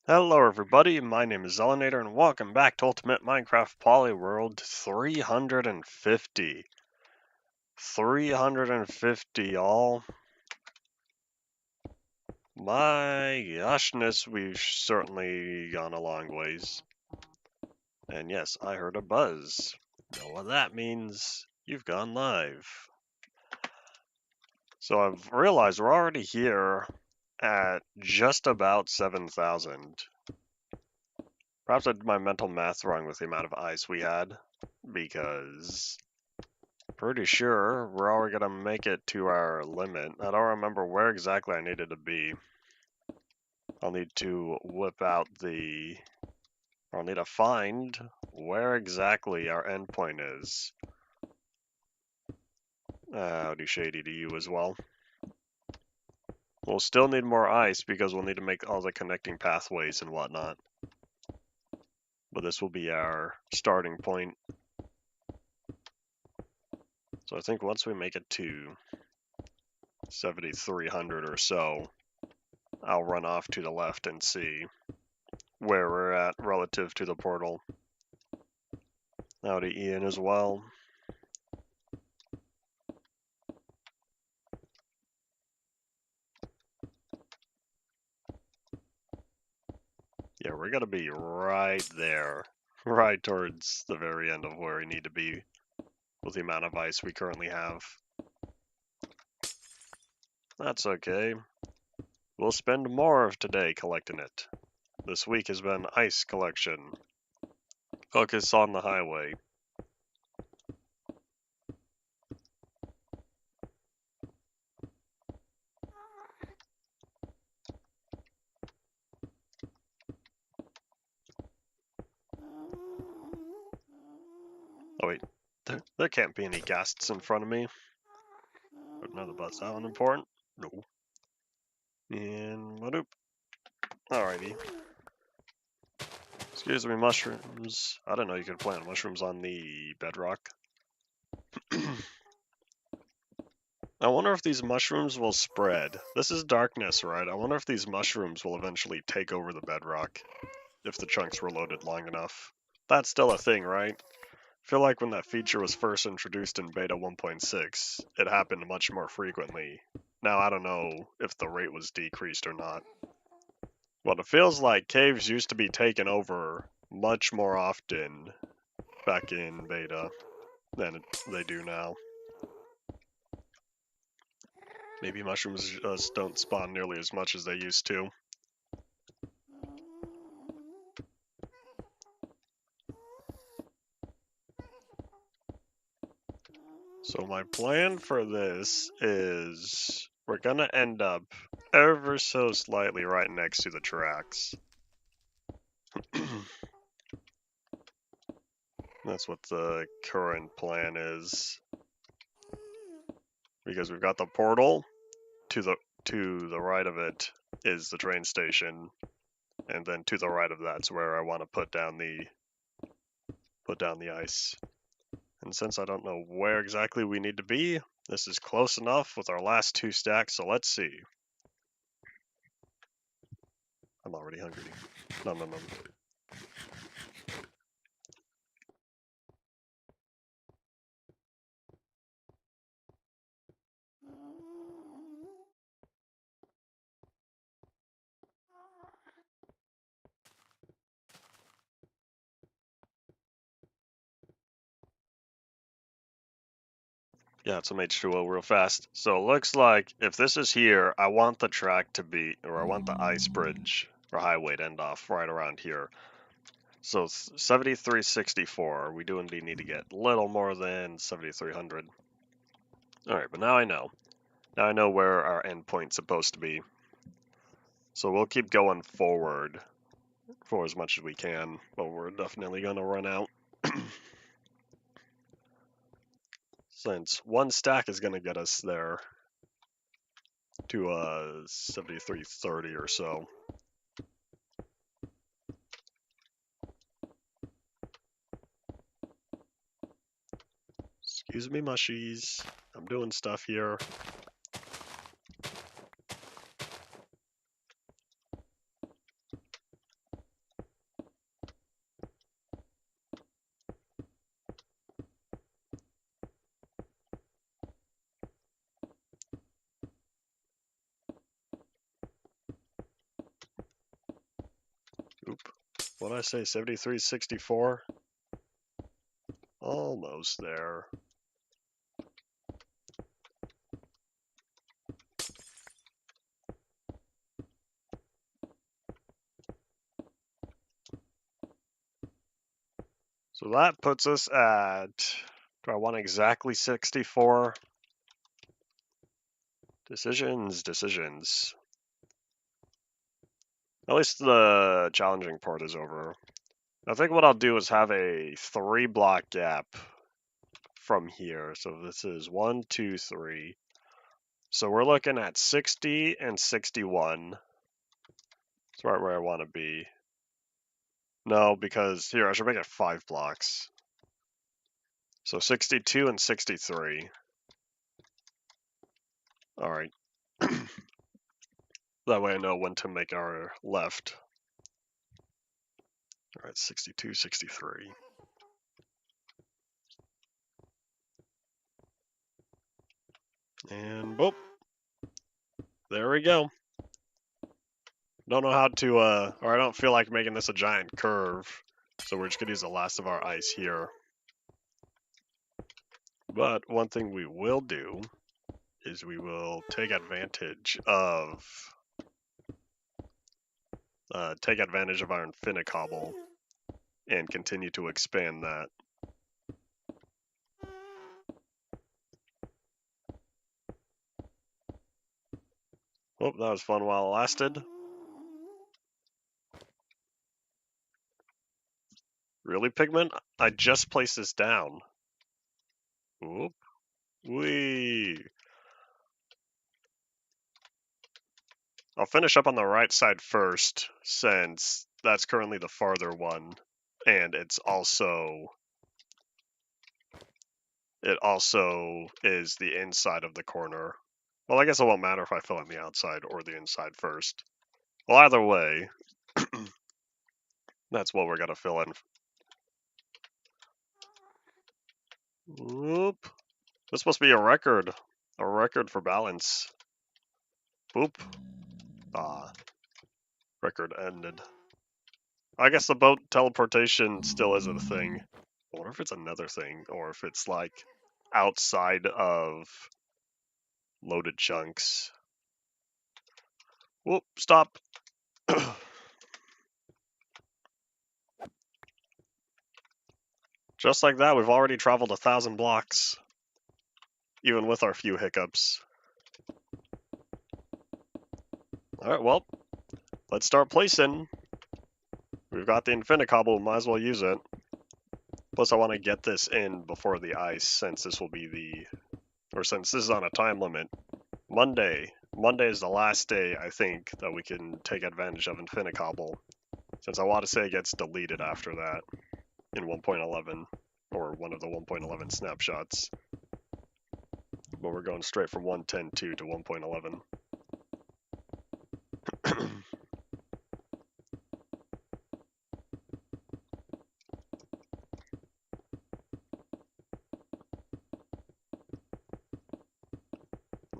Hello everybody, my name is Zelinator and welcome back to Ultimate Minecraft Polyworld 350. 350, y'all. My goshness, we've certainly gone a long ways. And yes, I heard a buzz. Know what that means? You've gone live. So I've realized we're already here at just about 7,000. Perhaps I did my mental math wrong with the amount of ice we had, because pretty sure we're already gonna make it to our limit. I don't remember where exactly I needed to be. I'll need to whip out I'll need to find where exactly our endpoint is. Howdy shady to you as well. We'll still need more ice because we'll need to make all the connecting pathways and whatnot. But this will be our starting point. So I think once we make it to 7,300 or so, I'll run off to the left and see where we're at relative to the portal. Howdy Ian as well. Yeah, we're gonna be right there. Right towards the very end of where we need to be with the amount of ice we currently have. That's okay. We'll spend more of today collecting it. This week has been ice collection. Focus on the highway. Oh wait, there can't be any ghasts in front of me. Another bus that one important? No. And whadoop. Alrighty. Excuse me, mushrooms. I didn't know you could plant mushrooms on the bedrock. I wonder if these mushrooms will spread. This is darkness, right? I wonder if these mushrooms will eventually take over the bedrock if the chunks were loaded long enough. That's still a thing, right? I feel like when that feature was first introduced in beta 1.6, it happened much more frequently. Now, I don't know if the rate was decreased or not. Well, it feels like caves used to be taken over much more often back in beta than they do now. Maybe mushrooms just don't spawn nearly as much as they used to. So my plan for this is we're gonna end up ever so slightly right next to the tracks. That's what the current plan is. Because we've got the portal, to the right of it is the train station, and then to the right of that's where I want to put down the ice. And since I don't know where exactly we need to be, this is close enough with our last 2 stacks, so let's see. I'm already hungry. Nom nom nom. Yeah, some H2O real fast. So it looks like if this is here, I want the track to be, or I want the ice bridge or highway to end off right around here. So 7364, we do indeed need to get a little more than 7300. Alright, but now I know. Now I know where our endpoint's supposed to be. So we'll keep going forward for as much as we can, but we're definitely going to run out. Since 1 stack is going to get us there to 7330 or so. Excuse me, mushies. I'm doing stuff here. What did I say? 73, 64? Almost there. So that puts us at, do I want exactly 64? Decisions. At least the challenging part is over. I think what I'll do is have a 3-block gap from here. So this is 1, 2, 3. So we're looking at 60 and 61. That's right where I want to be. No, because here, I should make it 5 blocks. So 62 and 63. Alright. That way I know when to make our left. Alright, 62, 63. And boop. There we go. Don't know how to, or I don't feel like making this a giant curve. So we're just gonna use the last of our ice here. But one thing we will do is we will take advantage of our Infinicobble and continue to expand that. Oh, that was fun while it lasted. Really, Pigment? I just placed this down. Oop. Wee. I'll finish up on the right side first, since that's currently the farther one, and it also is the inside of the corner. Well, I guess it won't matter if I fill in the outside or the inside first. Well, either way, that's what we're gonna fill in. Whoop. This must be a record for balance. Boop. Ah. Record ended. I guess the boat teleportation still isn't a thing. I wonder if it's another thing, or if it's like outside of loaded chunks. Whoop, stop. Just like that, we've already traveled 1,000 blocks, even with our few hiccups. Alright, well, let's start placing. We've got the Infinicobble, might as well use it. Plus, I want to get this in before the ice, since this is on a time limit. Monday is the last day, I think, that we can take advantage of Infinicobble, since I want to say it gets deleted after that in 1.11, or one of the 1.11 snapshots. But we're going straight from 1.10.2 to 1.11.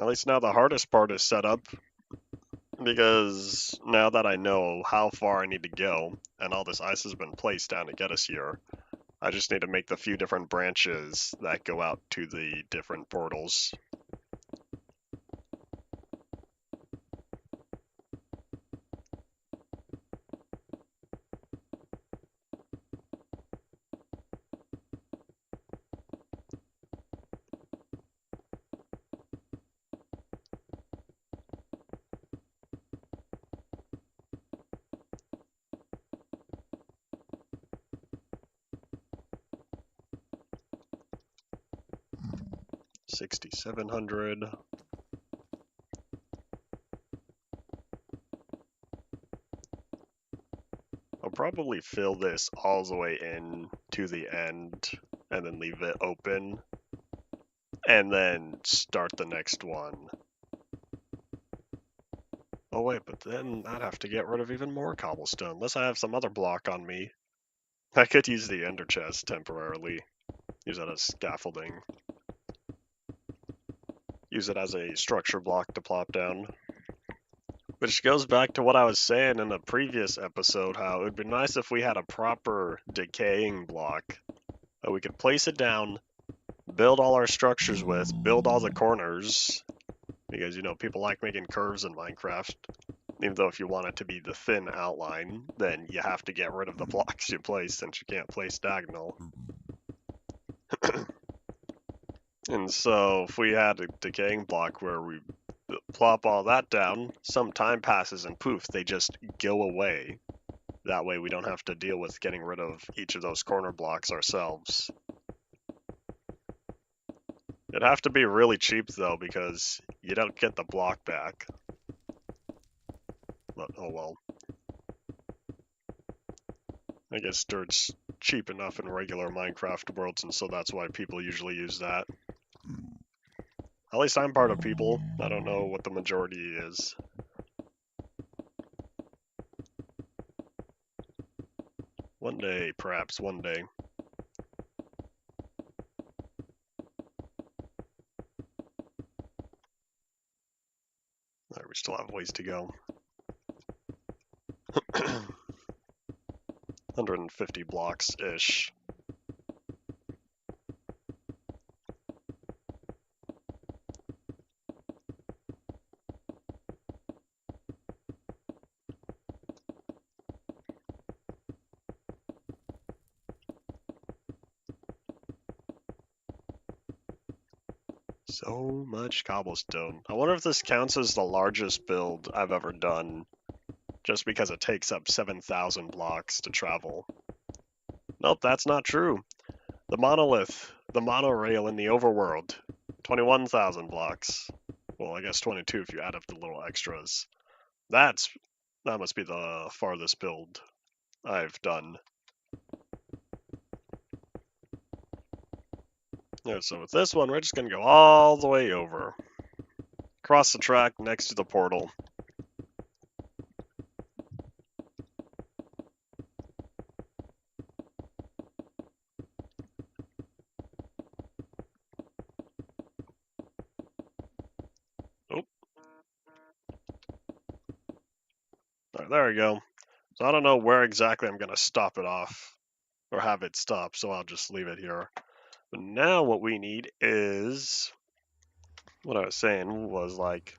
At least now the hardest part is set up, because now that I know how far I need to go, and all this ice has been placed down to get us here, I just need to make the few different branches that go out to the different portals. $6,700. I'll probably fill this all the way in to the end and then leave it open and then start the next one. Oh wait, but then I'd have to get rid of even more cobblestone unless I have some other block on me. I could use the ender chest temporarily. Use it as scaffolding. Use it as a structure block to plop down. Which goes back to what I was saying in the previous episode, how it would be nice if we had a proper decaying block that we could place it down, build all our structures with, build all the corners, because, you know, people like making curves in Minecraft. Even though if you want it to be the thin outline, then you have to get rid of the blocks you place since you can't place diagonal. And so if we had a decaying block where we plop all that down, some time passes and poof, they just go away. That way we don't have to deal with getting rid of each of those corner blocks ourselves. It'd have to be really cheap though, because you don't get the block back. But oh well. I guess dirt's cheap enough in regular Minecraft worlds, and so that's why people usually use that. At least I'm part of people. I don't know what the majority is. One day, perhaps one day. Alright, we still have ways to go. 150 blocks-ish. So much cobblestone. I wonder if this counts as the largest build I've ever done, just because it takes up 7,000 blocks to travel. Nope, that's not true. The monolith, the monorail in the overworld, 21,000 blocks. Well, I guess 22 if you add up the little extras. That must be the farthest build I've done. Yeah, so with this one, we're just going to go all the way over. Cross the track next to the portal. Oh. Right, there we go. So I don't know where exactly I'm going to stop it off or have it stop, so I'll just leave it here. But now what we need is, what I was saying was like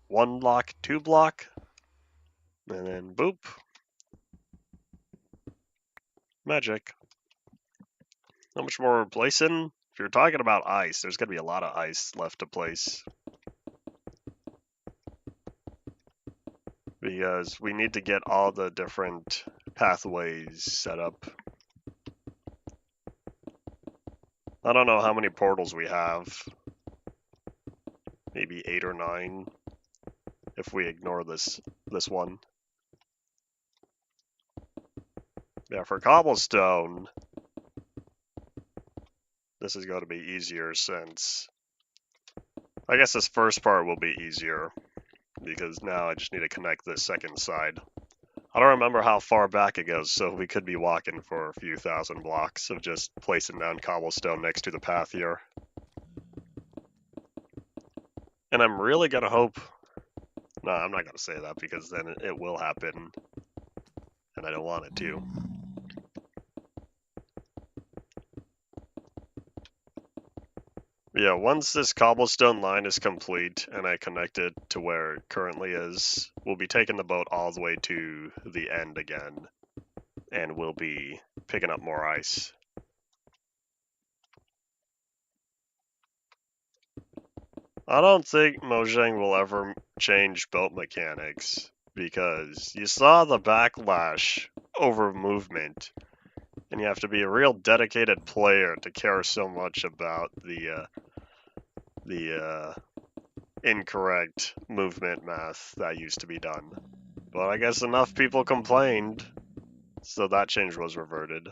1 block, 2 block, and then boop. Magic. How much more we're placing? If you're talking about ice, there's going to be a lot of ice left to place. Because we need to get all the different pathways set up. I don't know how many portals we have. Maybe 8 or 9 if we ignore this one. Yeah, for cobblestone, this is going to be easier since I guess this first part will be easier because now I just need to connect this second side. I don't remember how far back it goes, so we could be walking for a few thousand blocks of just placing down cobblestone next to the path here. And I'm really gonna hope... No, I'm not gonna say that because then it will happen, and I don't want it to. Yeah, once this cobblestone line is complete and I connect it to where it currently is, we'll be taking the boat all the way to the end again, and we'll be picking up more ice. I don't think Mojang will ever change boat mechanics, because you saw the backlash over movement, and you have to be a real dedicated player to care so much about the incorrect movement math that used to be done. But I guess enough people complained, so that change was reverted.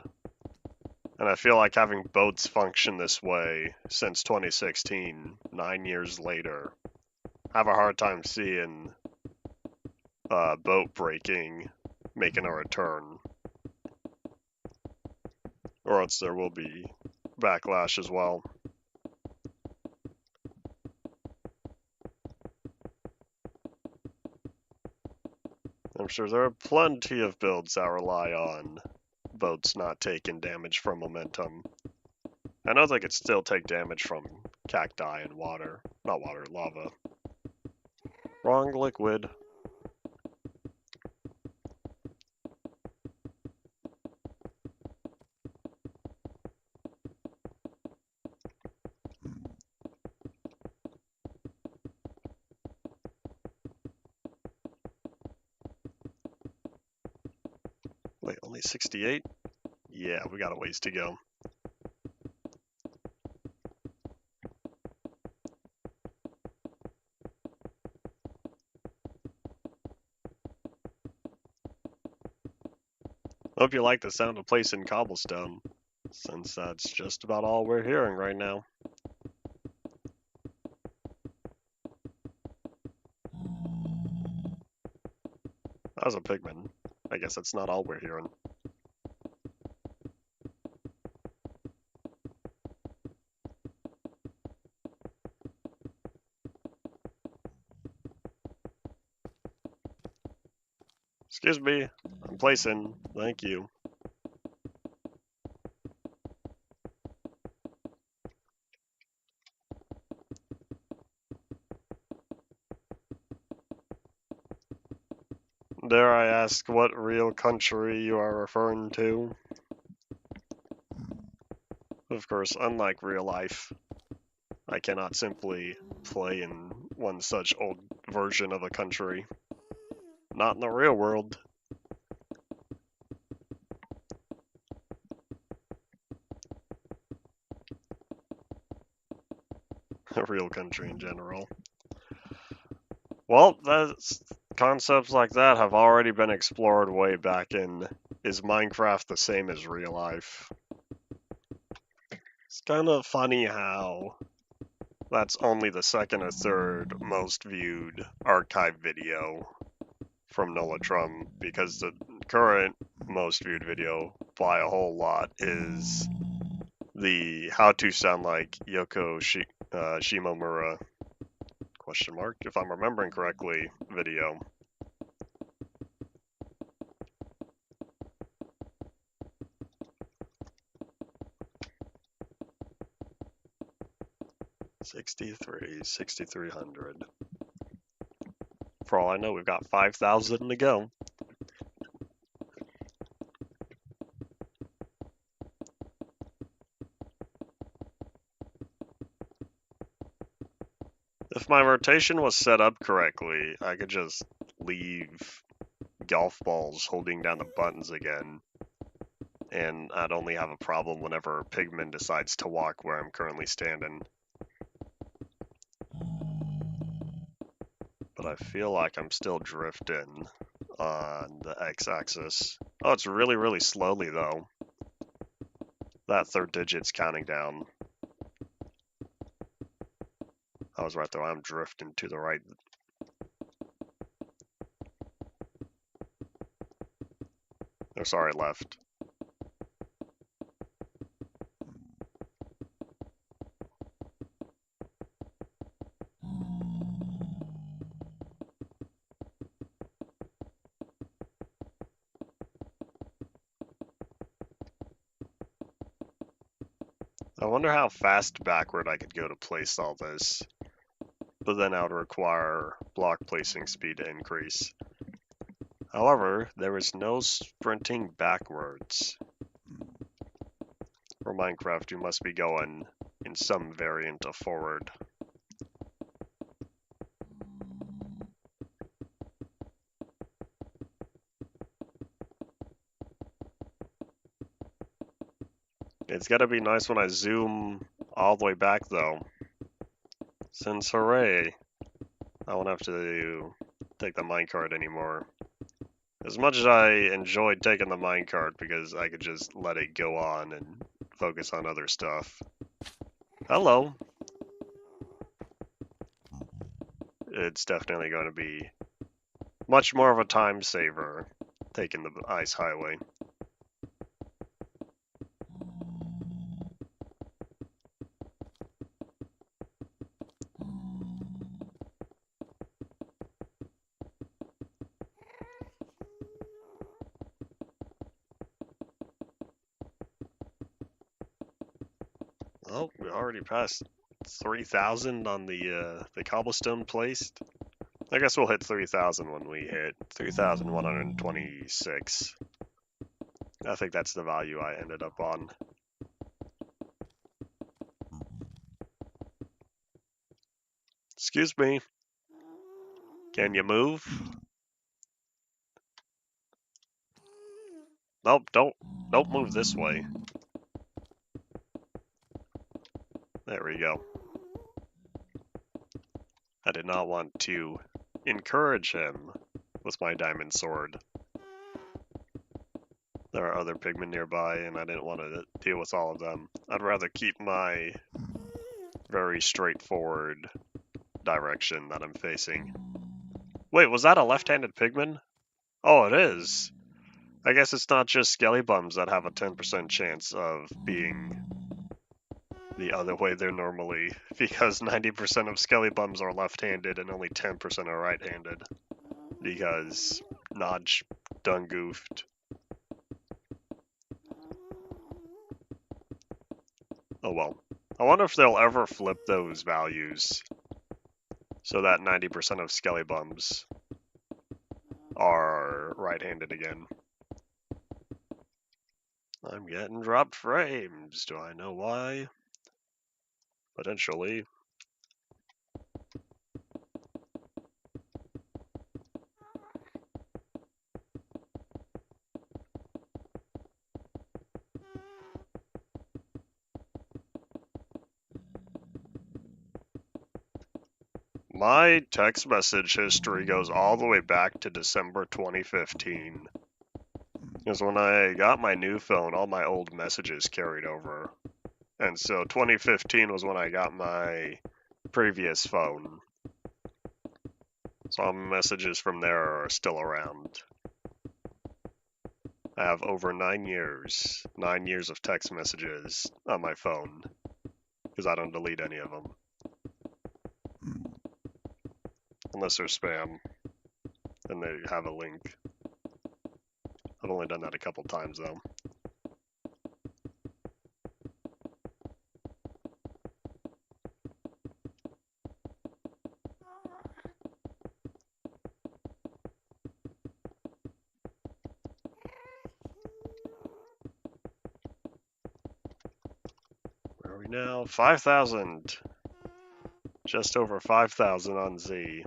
And I feel like having boats function this way since 2016, 9 years later, I have a hard time seeing boat breaking making a return. Or else there will be backlash as well. I'm sure there are plenty of builds that rely on boats not taking damage from momentum. I know they could still take damage from cacti and water. Not water, lava. Wrong liquid. Wait, only 68? Yeah, we got a ways to go. Hope you like the sound of placing cobblestone, since that's just about all we're hearing right now. That was a pigman. I guess that's not all we're hearing. Excuse me, I'm placing. Thank you. Dare I ask what real country you are referring to? Of course, unlike real life, I cannot simply play in one such old version of a country. Not in the real world. A real country in general. Well, concepts like that have already been explored way back in Is Minecraft the Same as Real Life? It's kind of funny how that's only the second or third most viewed archive video from Nola Trum, because the current most viewed video by a whole lot is the How to Sound Like Yoko Shimomura question mark, if I'm remembering correctly, video. $6,300. For all I know, we've got 5,000 to go. If my rotation was set up correctly, I could just leave golf balls holding down the buttons again, and I'd only have a problem whenever Pigman decides to walk where I'm currently standing. But I feel like I'm still drifting on the x-axis. Oh, it's really, really slowly, though. That third digit's counting down. I was right, though. I'm drifting to the right. Oh, sorry, left. I wonder how fast backward I could go to place all this. But then I would require block placing speed to increase. However, there is no sprinting backwards. For Minecraft, you must be going in some variant of forward. It's gotta be nice when I zoom all the way back, though. Since hooray, I won't have to take the minecart anymore. As much as I enjoyed taking the minecart because I could just let it go on and focus on other stuff. Hello. It's definitely going to be much more of a time saver taking the ice highway. Oh, we already passed 3,000 on the cobblestone placed. I guess we'll hit 3,000 when we hit 3,126. I think that's the value I ended up on. Excuse me. Can you move? Nope, don't move this way. There we go. I did not want to encourage him with my diamond sword. There are other pigmen nearby, and I didn't want to deal with all of them. I'd rather keep my very straightforward direction that I'm facing. Wait, was that a left-handed pigman? Oh, it is. I guess it's not just skellybums that have a 10% chance of being the other way they're normally, because 90% of skellybums are left-handed and only 10% are right-handed. Because Notch done goofed. Oh well. I wonder if they'll ever flip those values so that 90% of skellybums are right-handed again. I'm getting dropped frames. Do I know why? Potentially. My text message history goes all the way back to December 2015. Because when I got my new phone, all my old messages carried over. And so 2015 was when I got my previous phone. So all my messages from there are still around. I have over 9 years of text messages on my phone. Because I don't delete any of them. Unless they're spam. Then they have a link. I've only done that a couple times though. Where are we now? 5,000. Just over 5,000 on Z.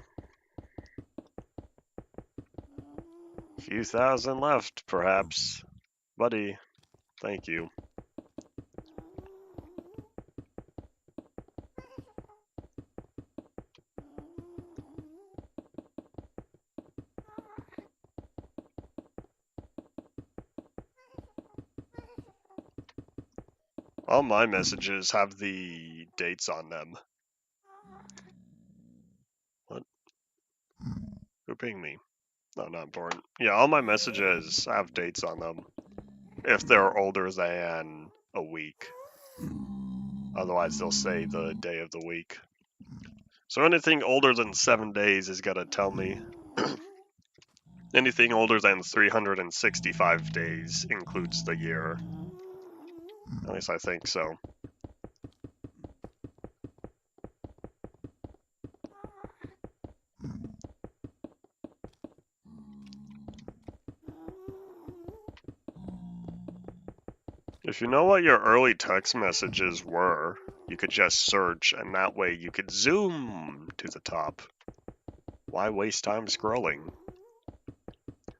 Few thousand left, perhaps. Buddy, thank you. All my messages have the dates on them. What? Who pinged me? No, not important. Yeah, all my messages have dates on them. If they're older than a week. Otherwise, they'll say the day of the week. So anything older than 7 days is gonna tell me. Anything older than 365 days includes the year. At least I think so. If you know what your early text messages were, you could just search, and that way you could zoom to the top. Why waste time scrolling?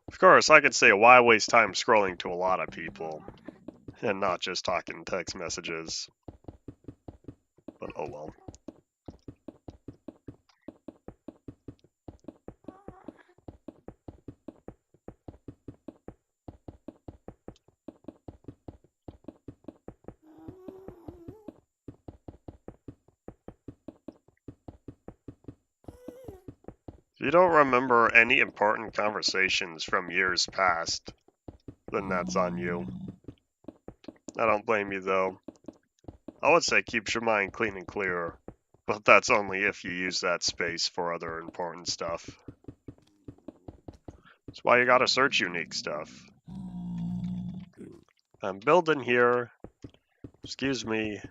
Of course, I could say why waste time scrolling to a lot of people, and not just talking text messages. But oh well. If you don't remember any important conversations from years past, then that's on you. I don't blame you though. I would say keep your mind clean and clear, but that's only if you use that space for other important stuff. That's why you gotta search unique stuff. I'm building here. Excuse me.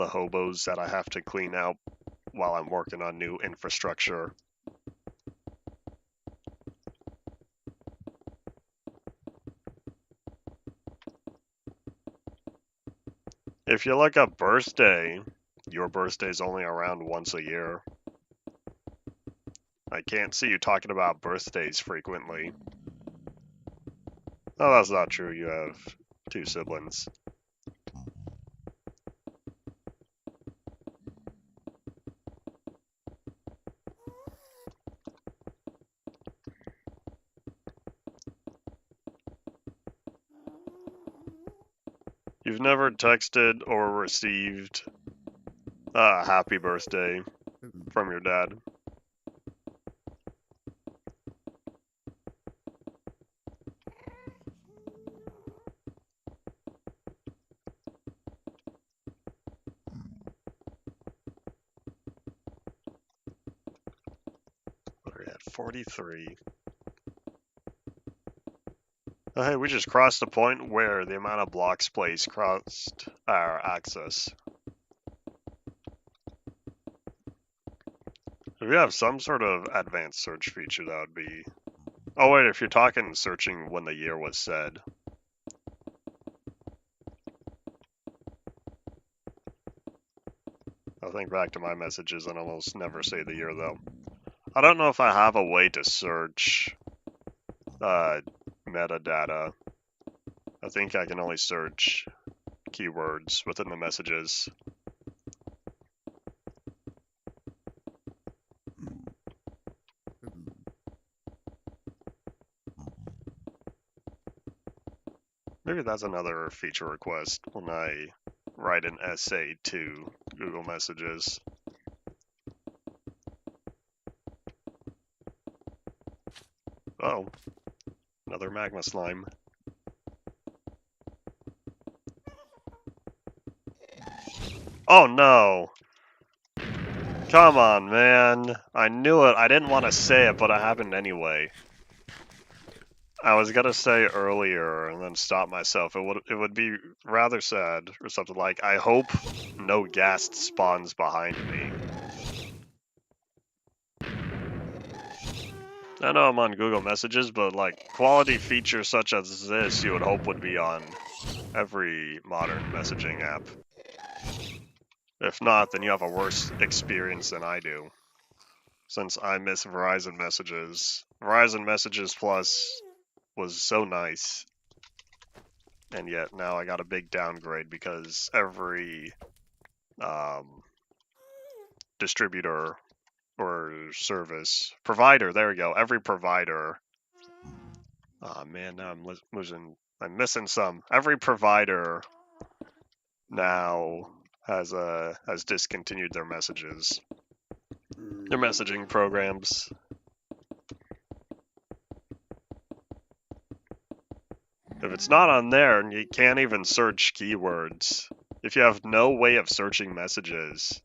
the hobos that I have to clean out while I'm working on new infrastructure. If you look up birthday, your birthday's only around once a year. I can't see you talking about birthdays frequently. Oh, that's not true. You have 2 siblings. You've never texted or received a happy birthday from your dad. What are we at? 43. Oh, hey, we just crossed the point where the amount of blocks placed crossed our axis. If you have some sort of advanced search feature, that would be... Oh wait, if you're talking searching when the year was said. I'll think back to my messages and almost never say the year though. I don't know if I have a way to search metadata. I think I can only search keywords within the messages. Maybe that's another feature request when I write an essay to Google Messages. Oh, another magma slime. Oh no! Come on, man. I knew it. I didn't want to say it, but it happened anyway. I was gonna say earlier and then stop myself. It would be rather sad or something like, I hope no ghast spawns behind me. I know I'm on Google Messages, but like quality features such as this you would hope would be on every modern messaging app. If not, then you have a worse experience than I do. Since I miss Verizon Messages. Verizon Messages Plus was so nice. And yet now I got a big downgrade because every distributor or service provider, there we go, every provider. Oh man, now I'm missing some. Every provider now has discontinued their messaging programs. If it's not on there, you can't even search keywords. If you have no way of searching messages,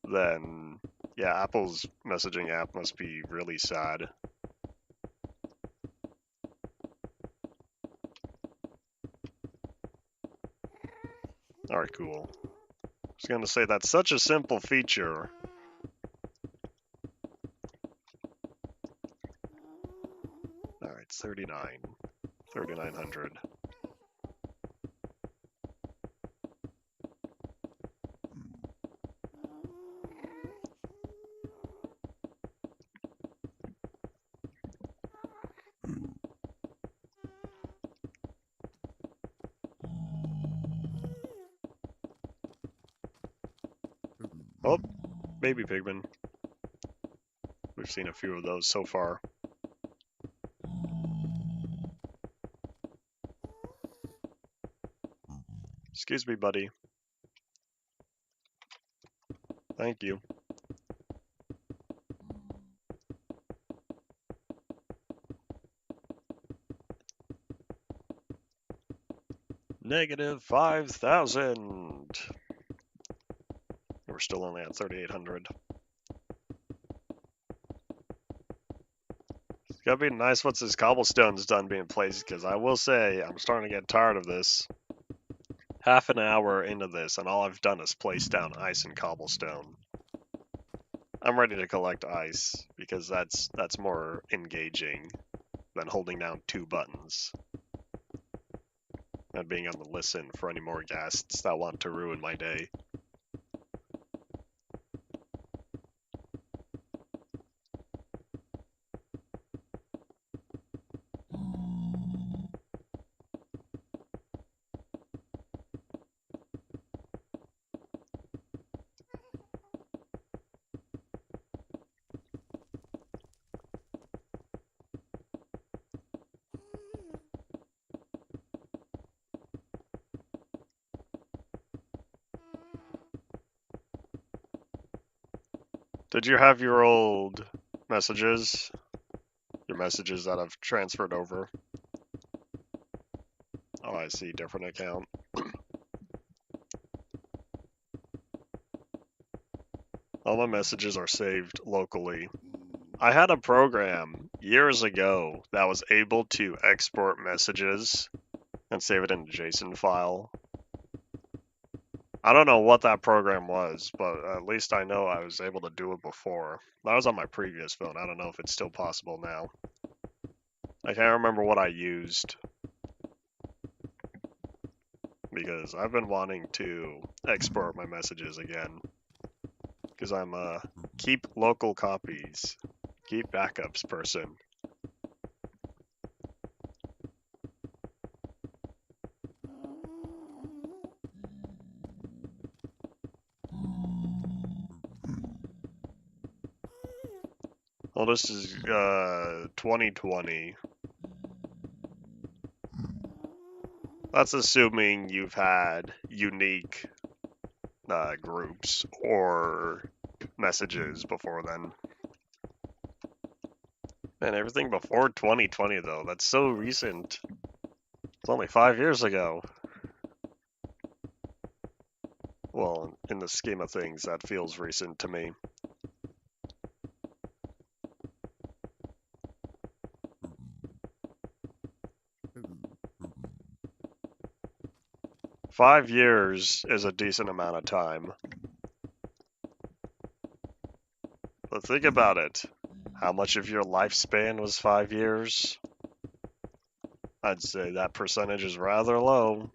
then yeah, Apple's messaging app must be really sad. Alright, cool. I was gonna say, that's such a simple feature. Alright, 3,900. Oh, baby pigman. We've seen a few of those so far. Excuse me, buddy. Thank you. Negative 5,000. We're still only at 3,800. It's gotta be nice once this cobblestone's done being placed, because I will say, I'm starting to get tired of this. half an hour into this, and all I've done is place down ice and cobblestone. I'm ready to collect ice, because that's more engaging than holding down 2 buttons. And being on the listen for any more guests that want to ruin my day. Did you have your old messages? Your messages that have transferred over? Oh, I see, different account. All my messages are saved locally. I had a program years ago that was able to export messages and save it in a JSON file. I don't know what that program was, but at least I know I was able to do it before. That was on my previous phone. I don't know if it's still possible now. I can't remember what I used, because I've been wanting to export my messages again. Because I'm a keep local copies, keep backups person. Well, this is 2020. That's assuming you've had unique groups or messages before then. And everything before 2020, though, that's so recent. It's only 5 years ago. Well, in the scheme of things, that feels recent to me. Five years is a decent amount of time. But think about it. How much of your lifespan was 5 years? I'd say that percentage is rather low.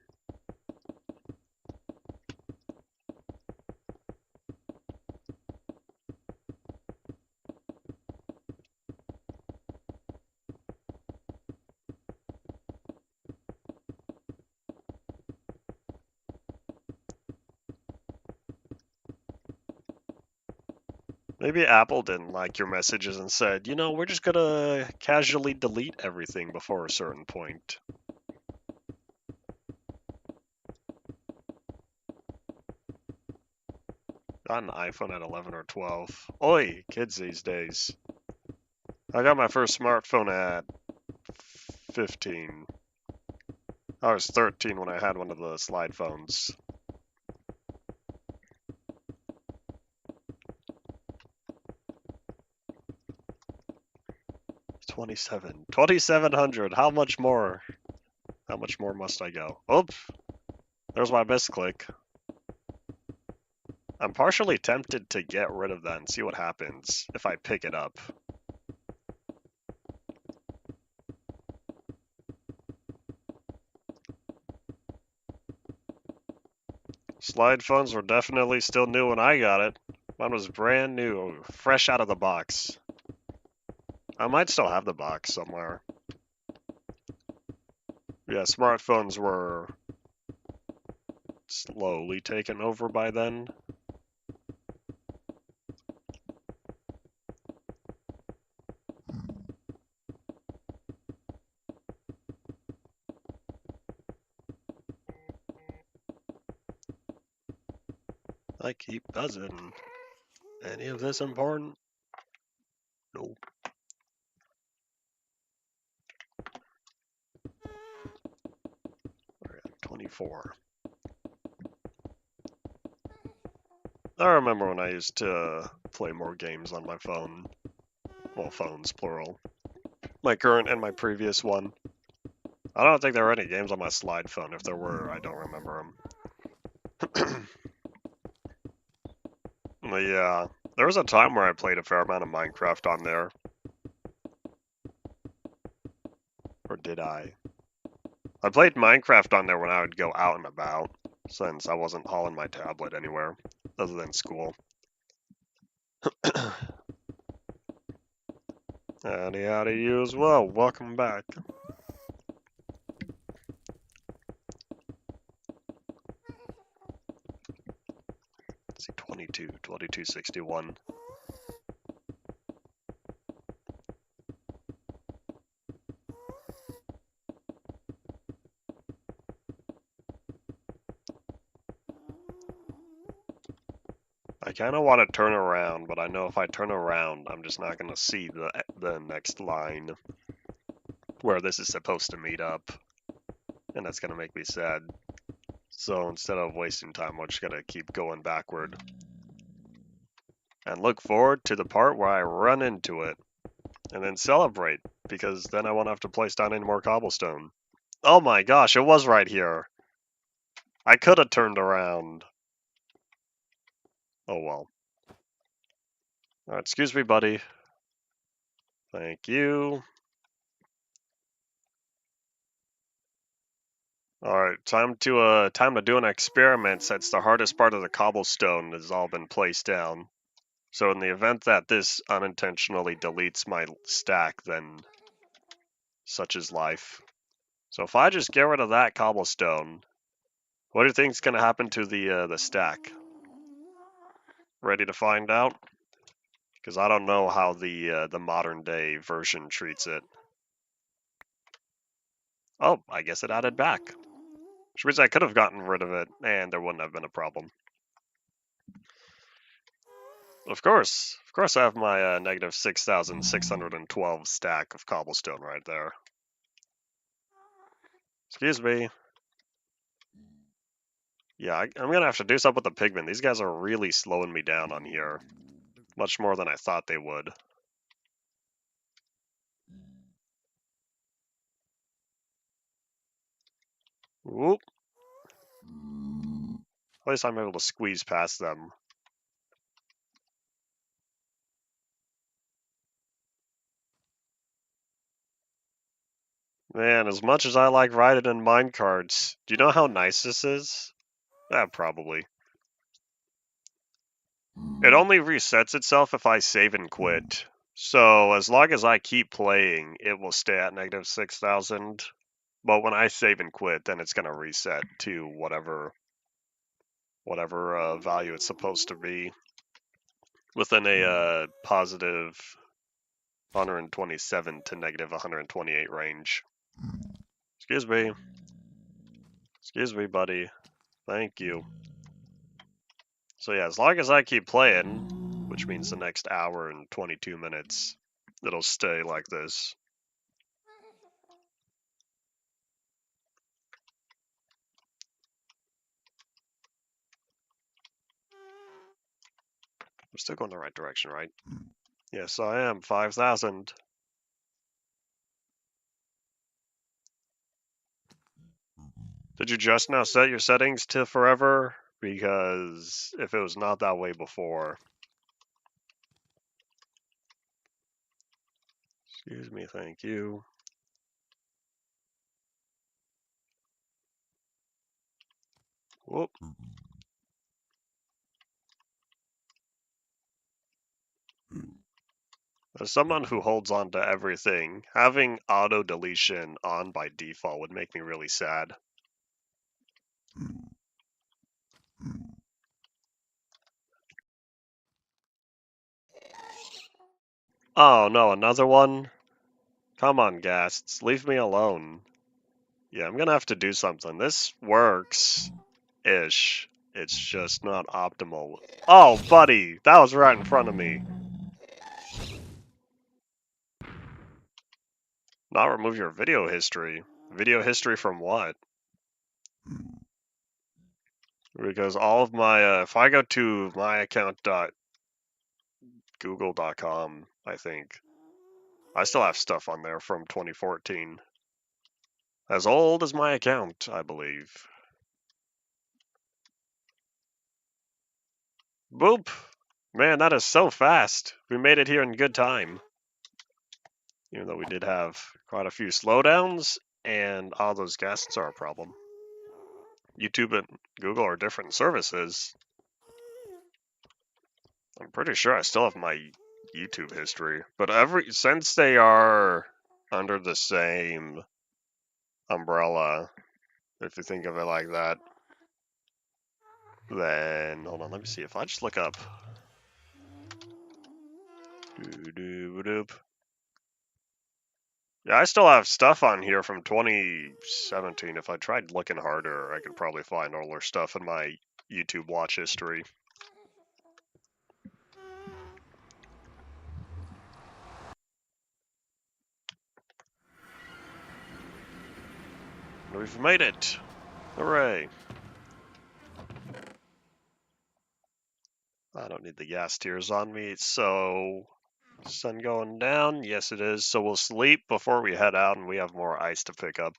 Maybe Apple didn't like your messages and said, you know, we're just gonna casually delete everything before a certain point. Got an iPhone at 11 or 12. Oi, kids these days. I got my first smartphone at 15. I was 13 when I had one of the slide phones. 2,700. How much more? How much more must I go? Oops. There's my misclick. I'm partially tempted to get rid of that and see what happens if I pick it up. Slide phones were definitely still new when I got it. Mine was brand new, fresh out of the box. I might still have the box somewhere. Yeah, smartphones were slowly taken over by then. I keep buzzing. Any of this important? Nope. We're at 24. I remember when I used to play more games on my phone. Well, phones, plural. My current and my previous one. I don't think there were any games on my slide phone. If there were, I don't remember them. Yeah, there was a time where I played a fair amount of Minecraft on there. Or did I? I played Minecraft on there when I would go out and about, since I wasn't hauling my tablet anywhere, other than school. Howdy, howdy, you as well. Welcome back. Let's see, 2261. I kind of want to turn around, but I know if I turn around, I'm just not going to see the next line where this is supposed to meet up, and that's going to make me sad. So instead of wasting time, I'm just going to keep going backward and look forward to the part where I run into it, and then celebrate, because then I won't have to place down any more cobblestone. Oh my gosh, it was right here. I could have turned around. Oh well. Alright, excuse me, buddy. Thank you. Alright, time to do an experiment since the hardest part of the cobblestone has all been placed down. So in the event that this unintentionally deletes my stack, then such is life. So if I just get rid of that cobblestone, what do you think is going to happen to the stack? Ready to find out? Because I don't know how the modern day version treats it. Oh, I guess it added back. Which means I could have gotten rid of it, and there wouldn't have been a problem. Of course I have my negative 6,612 stack of cobblestone right there. Excuse me. Yeah, I'm gonna have to do something with the pigmen. These guys are really slowing me down on here. Much more than I thought they would. Whoop. At least I'm able to squeeze past them. Man, as much as I like riding in minecarts, do you know how nice this is? Probably. It only resets itself if I save and quit. So as long as I keep playing, it will stay at negative 6,000. But when I save and quit, then it's gonna reset to whatever value it's supposed to be within a positive 127 to negative 128 range. Excuse me. Excuse me, buddy. Thank you. So yeah, as long as I keep playing, which means the next hour and 22 minutes, it'll stay like this. I'm still going the right direction, right? Yes, I am. 5,000. Did you just now set your settings to forever? Because if it was not that way before. Excuse me, thank you. Whoop. As someone who holds on to everything, having auto deletion on by default would make me really sad. Oh no, another one? Come on, Ghasts, leave me alone. Yeah, I'm gonna have to do something. This works-ish. It's just not optimal. Oh, buddy, that was right in front of me. Not remove your video history. Video history from what? Because all of my, if I go to myaccount.google.com, I think, I still have stuff on there from 2014. As old as my account, I believe. Boop! Man, that is so fast. We made it here in good time. Even though we did have quite a few slowdowns, and all those guests are a problem. YouTube and Google are different services. I'm pretty sure I still have my YouTube history, but since they are under the same umbrella, if you think of it like that, then hold on, let me see. If I just look up yeah, I still have stuff on here from 2017. If I tried looking harder, I could probably find older stuff in my YouTube watch history. We've made it! Hooray! I don't need the gas tears on me, so... Sun going down? Yes, it is. So we'll sleep before we head out, and we have more ice to pick up.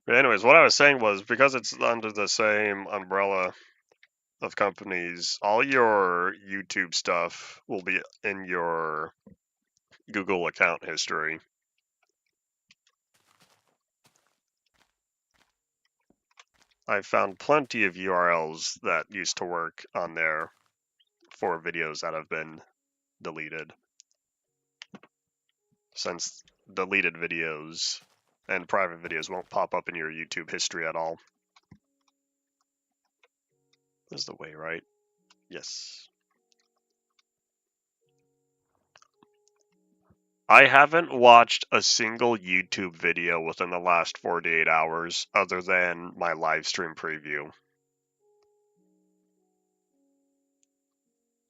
But anyways, what I was saying was, because it's under the same umbrella of companies, all your YouTube stuff will be in your Google account history. I found plenty of URLs that used to work on there for videos that have been deleted. Since deleted videos and private videos won't pop up in your YouTube history at all. This is the way, right? Yes. I haven't watched a single YouTube video within the last 48 hours other than my live stream preview.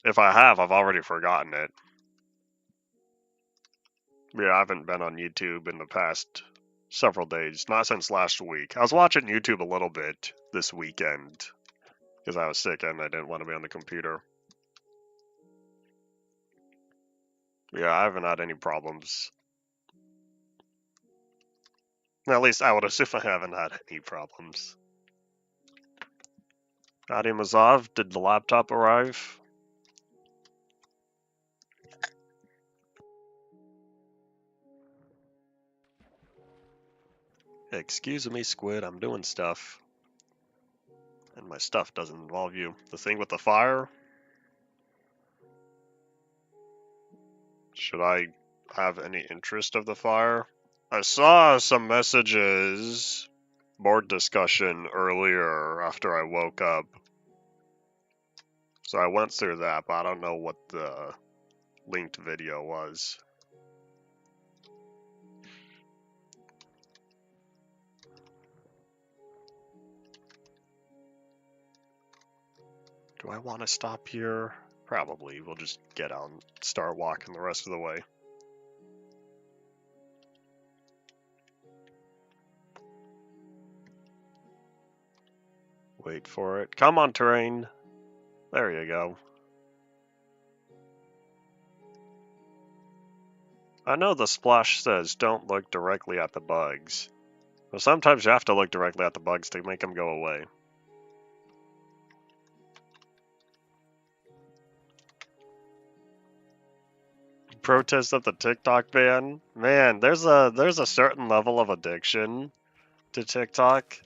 If I have, I've already forgotten it. Yeah, I haven't been on YouTube in the past several days, not since last week. I was watching YouTube a little bit this weekend because I was sick and I didn't want to be on the computer. Yeah, I haven't had any problems. At least I would assume I haven't had any problems. Adi Mazov, did the laptop arrive? Excuse me, Squid, I'm doing stuff. And my stuff doesn't involve you. The thing with the fire? Should I have any interest of the fire? I saw some messages, board discussion earlier after I woke up. So I went through that, but I don't know what the linked video was. Do I want to stop here? Probably. We'll just get out and start walking the rest of the way. Wait for it. Come on, terrain. There you go. I know the splash says don't look directly at the bugs, but sometimes you have to look directly at the bugs to make them go away. Protest of the TikTok ban? Man, there's a certain level of addiction to TikTok,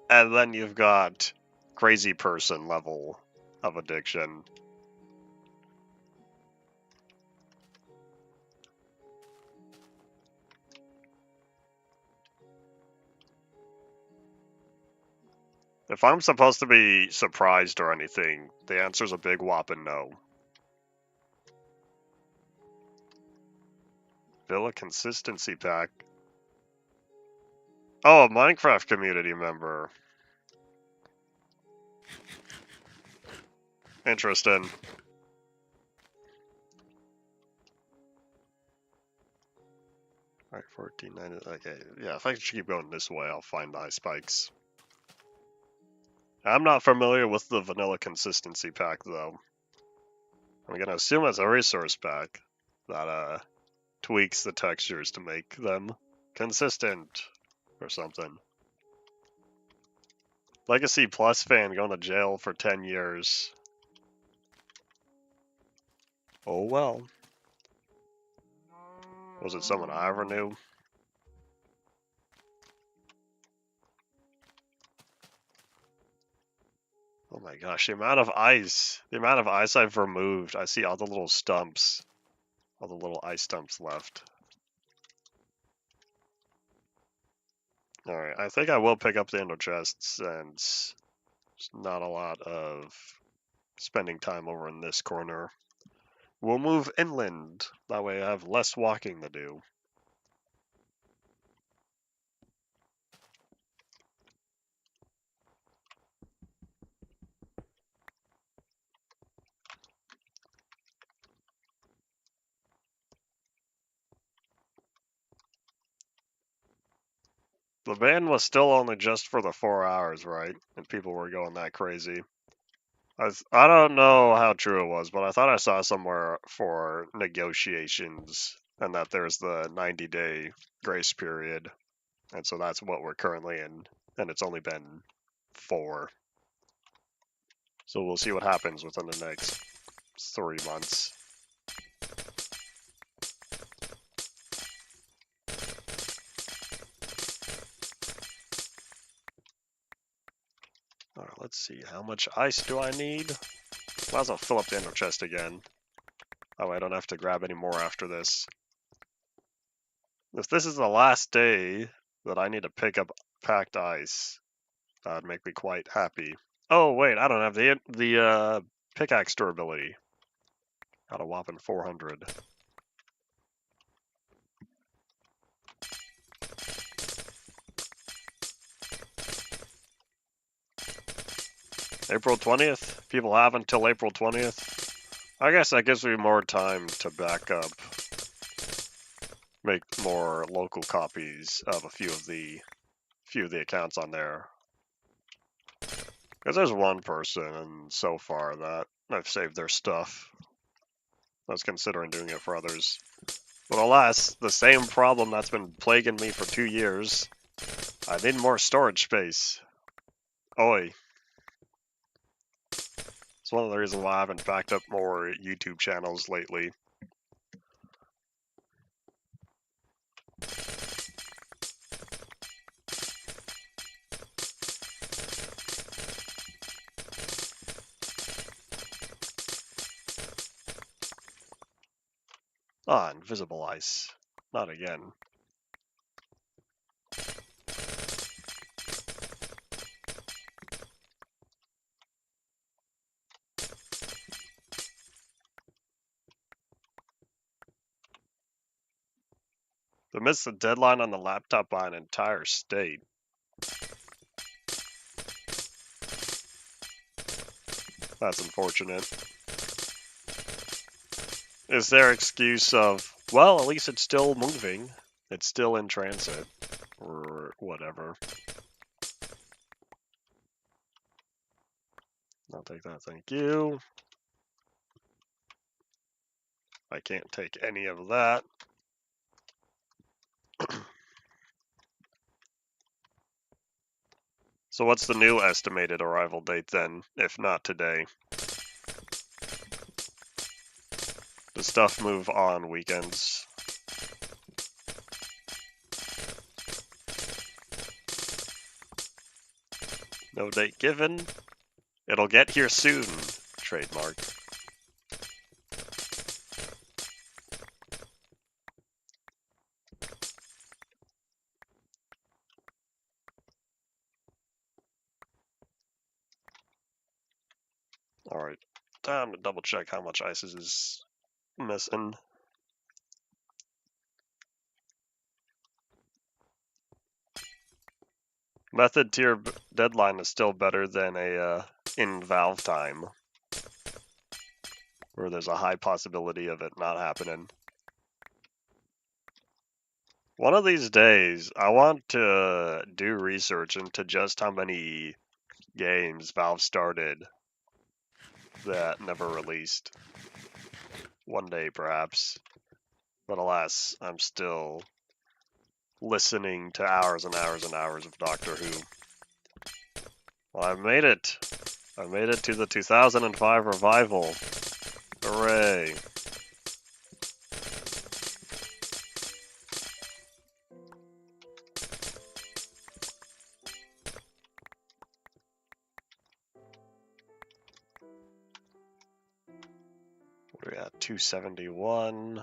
and then you've got crazy person level of addiction. If I'm supposed to be surprised or anything, the answer's a big whopping no. Villa Consistency Pack. Oh, a Minecraft community member. Interesting. Alright, 1490. Okay, yeah, if I keep going this way, I'll find the high spikes. I'm not familiar with the vanilla consistency pack, though. I'm gonna assume it's a resource pack that tweaks the textures to make them consistent or something. Legacy Plus fan going to jail for 10 years. Oh well. Was it someone I ever knew? Oh my gosh, the amount of ice I've removed. I see all the little stumps, all the little ice stumps left. Alright, I think I will pick up the ender chests, and there's not a lot of spending time over in this corner. We'll move inland, that way I have less walking to do. The ban was still only just for the 4 hours, right? And people were going that crazy. I don't know how true it was, but I thought I saw somewhere for negotiations and that there's the 90-day grace period. And so that's what we're currently in. And it's only been 4. So we'll see what happens within the next 3 months. Alright, let's see. How much ice do I need? Might as well fill up the ender chest again. Oh, I don't have to grab any more after this. If this is the last day that I need to pick up packed ice, that would make me quite happy. Oh, wait, I don't have the pickaxe durability. Got a whopping 400. April 20th? People have until April 20th? I guess that gives me more time to back up. Make more local copies of a few of the accounts on there. Because there's one person, and so far that I've saved their stuff. I was considering doing it for others. But alas, the same problem that's been plaguing me for 2 years. I need more storage space. Oi. It's one of the reasons why I haven't backed up more YouTube channels lately. Ah, invisible ice. Not again. They missed the deadline on the laptop by an entire state. That's unfortunate. Is their excuse of, well, at least it's still moving. It's still in transit. Or whatever. I'll take that, thank you. I can't take any of that. So what's the new estimated arrival date then, if not today? Does stuff move on weekends? No date given. It'll get here soon. Trademark. Alright. Time to double check how much ice is missing. Method tier deadline is still better than a in valve time, where there's a high possibility of it not happening. One of these days, I want to do research into just how many games Valve started that never released. One day, perhaps. But alas, I'm still listening to hours and hours and hours of Doctor Who. Well, I made it. I made it to the 2005 revival. Hooray. 271.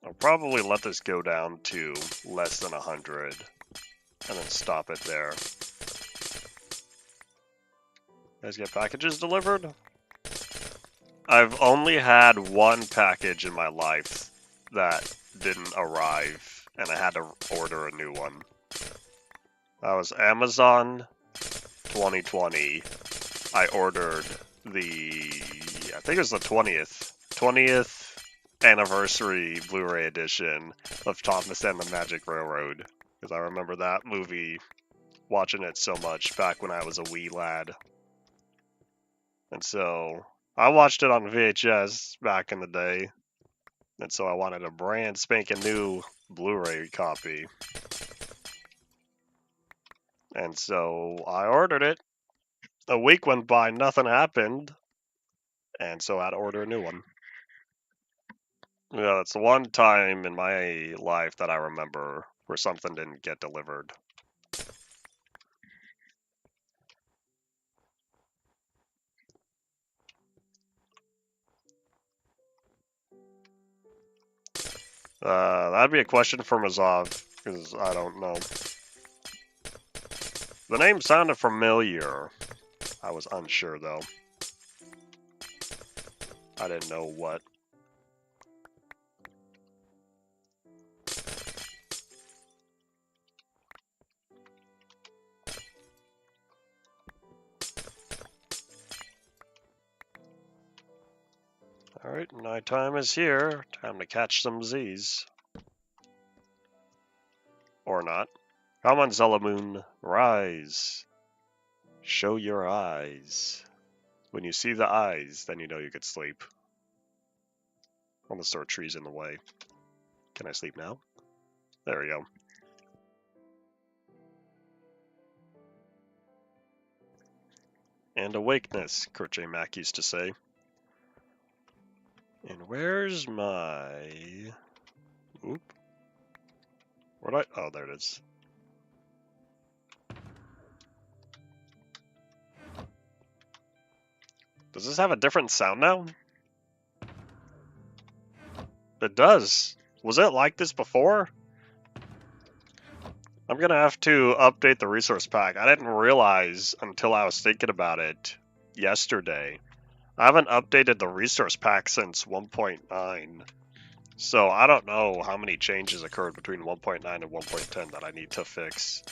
I'll probably let this go down to less than 100 and then stop it there. You guys get packages delivered? I've only had one package in my life that didn't arrive, and I had to order a new one. That was Amazon 2020. I ordered I think it was the 20th anniversary Blu-ray edition of Thomas and the Magic Railroad, because I remember that movie, watching it so much back when I was a wee lad. And so I watched it on VHS back in the day, and so I wanted a brand spanking new Blu-ray copy. And so I ordered it. A week went by, nothing happened, and so I had to order a new one. Yeah, that's the one time in my life that I remember where something didn't get delivered. That'd be a question for Mazov, because I don't know. The name sounded familiar. I was unsure, though. I didn't know what. Alright, nighttime is here. Time to catch some Z's. Or not. Come on, Zelamoon, rise. Show your eyes. When you see the eyes, then you know you could sleep. Unless there are trees in the way. Can I sleep now? There we go. And awakeness, Kurt J. Mack used to say. And where's my... Oop. Where'd I... Oh, there it is. Does this have a different sound now? It does. Was it like this before? I'm gonna have to update the resource pack. I didn't realize until I was thinking about it yesterday. I haven't updated the resource pack since 1.9. So I don't know how many changes occurred between 1.9 and 1.10 that I need to fix.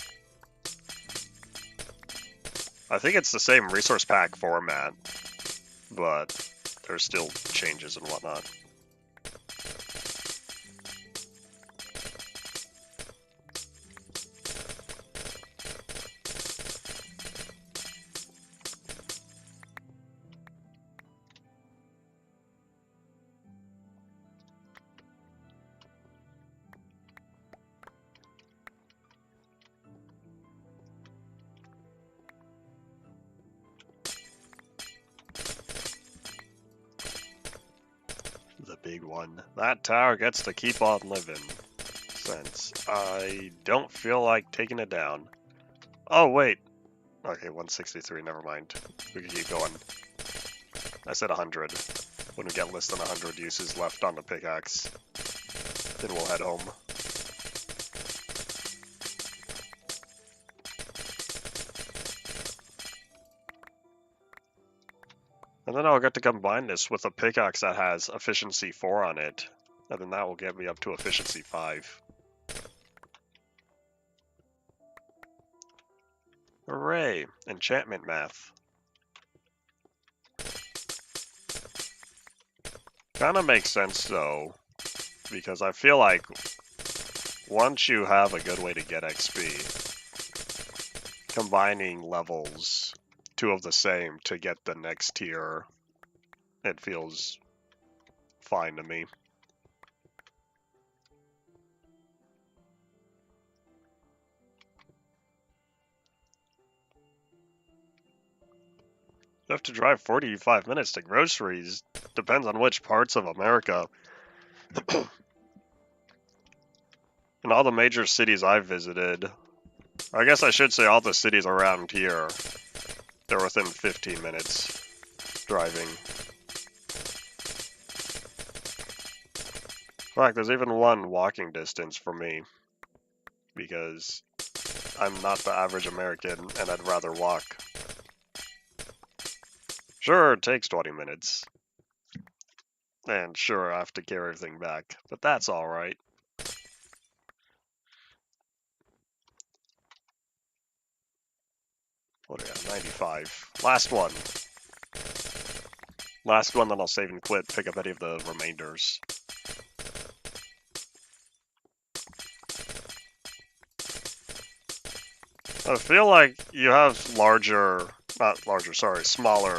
I think it's the same resource pack format, but there's still changes and whatnot. Big one. That tower gets to keep on living, since I don't feel like taking it down. Oh, wait. Okay, 163, never mind. We can keep going. I said 100. When we get less than 100 uses left on the pickaxe, then we'll head home. And then I'll get to combine this with a pickaxe that has efficiency 4 on it, and then that will get me up to efficiency 5. Hooray! Enchantment math. Kinda makes sense though, because I feel like once you have a good way to get XP, combining levels 2 of the same to get the next tier, it feels fine to me. You have to drive 45 minutes to groceries. Depends on which parts of America. In all the major cities I've visited, I guess I should say all the cities around here, they're within 15 minutes driving. fact, there's even one walking distance for me, because I'm not the average American, and I'd rather walk. Sure, it takes 20 minutes. And sure, I have to carry everything back, but that's alright. What do we got? 95. Last one. Last one, then I'll save and quit, pick up any of the remainders. I feel like you have larger, not larger, sorry, smaller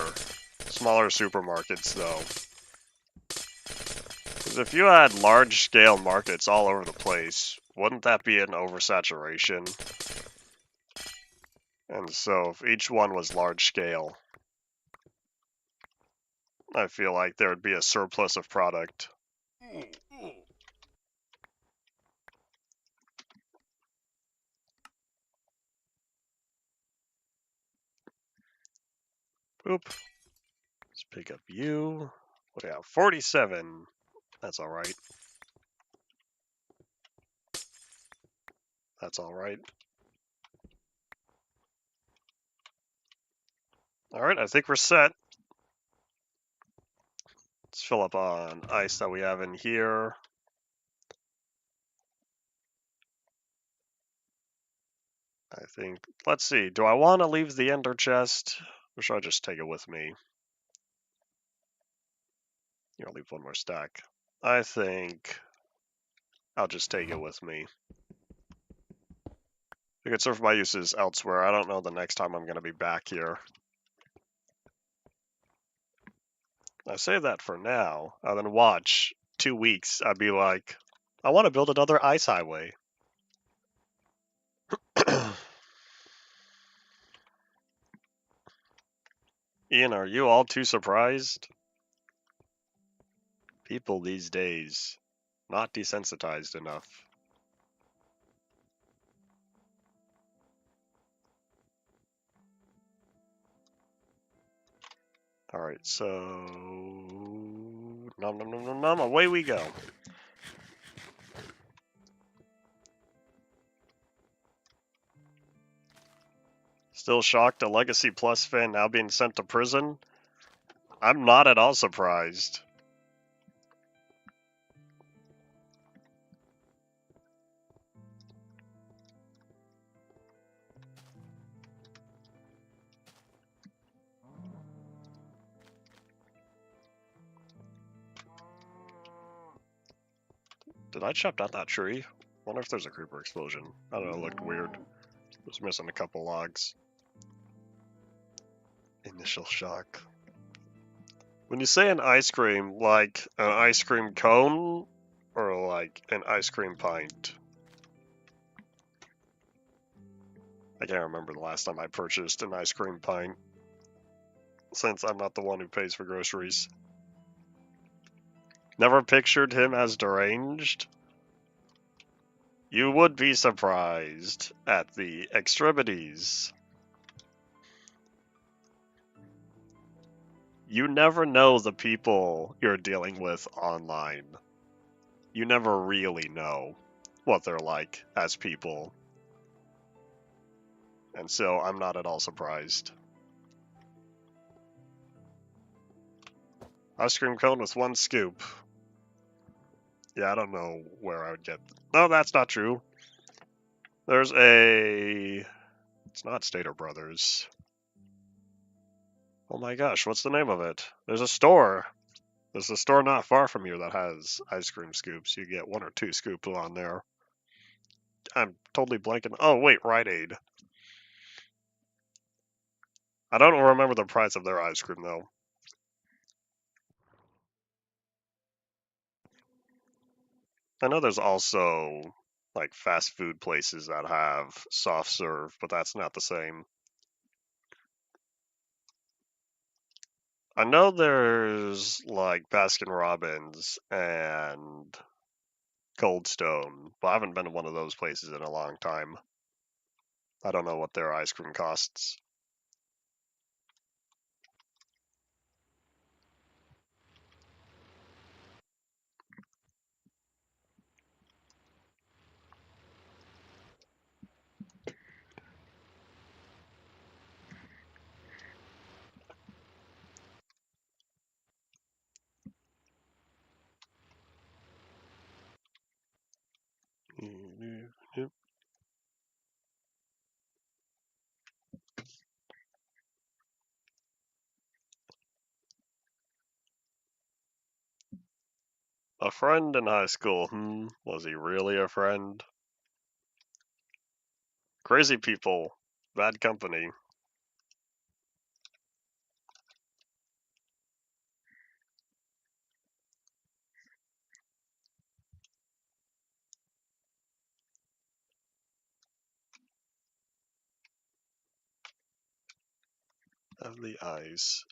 supermarkets though. Because if you had large-scale markets all over the place, wouldn't that be an oversaturation? And so if each one was large-scale, I feel like there would be a surplus of product. Oop. Let's pick up you. What do we have? 47. That's alright. That's alright. Alright, I think we're set. Let's fill up on ice that we have in here. I think, let's see, do I want to leave the ender chest? Or should I just take it with me? I'll leave one more stack. I think I'll just take it with me. I could serve my uses elsewhere. I don't know the next time I'm going to be back here. I say that for now, and then watch 2 weeks. I'd be like, I want to build another ice highway. Ian, are you all too surprised? People these days, not desensitized enough. Alright, so... Nom nom nom nom nom, away we go. Still shocked a Legacy Plus fan now being sent to prison? I'm not at all surprised. Did I chop down that tree? Wonder if there's a creeper explosion. I don't know, it looked weird. Was missing a couple logs. Initial shock. When you say an ice cream, like an ice cream cone, or like an ice cream pint? I can't remember the last time I purchased an ice cream pint, since I'm not the one who pays for groceries. Never pictured him as deranged? You would be surprised at the extremities. You never know the people you're dealing with online. You never really know what they're like as people. And so I'm not at all surprised. Ice cream cone with 1 scoop. Yeah, I don't know where I would get... No, that's not true. There's a... It's not Stater Brothers. Oh my gosh, what's the name of it? There's a store. There's a store not far from here that has ice cream scoops. You get 1 or 2 scoops on there. I'm totally blanking. Oh, wait, Rite Aid. I don't remember the price of their ice cream, though. I know there's also, like, fast food places that have soft serve, but that's not the same. I know there's, like, Baskin-Robbins and Cold Stone, but I haven't been to one of those places in a long time. I don't know what their ice cream costs. friend in high school. Was he really a friend? Crazy people. Bad company. Of the eyes.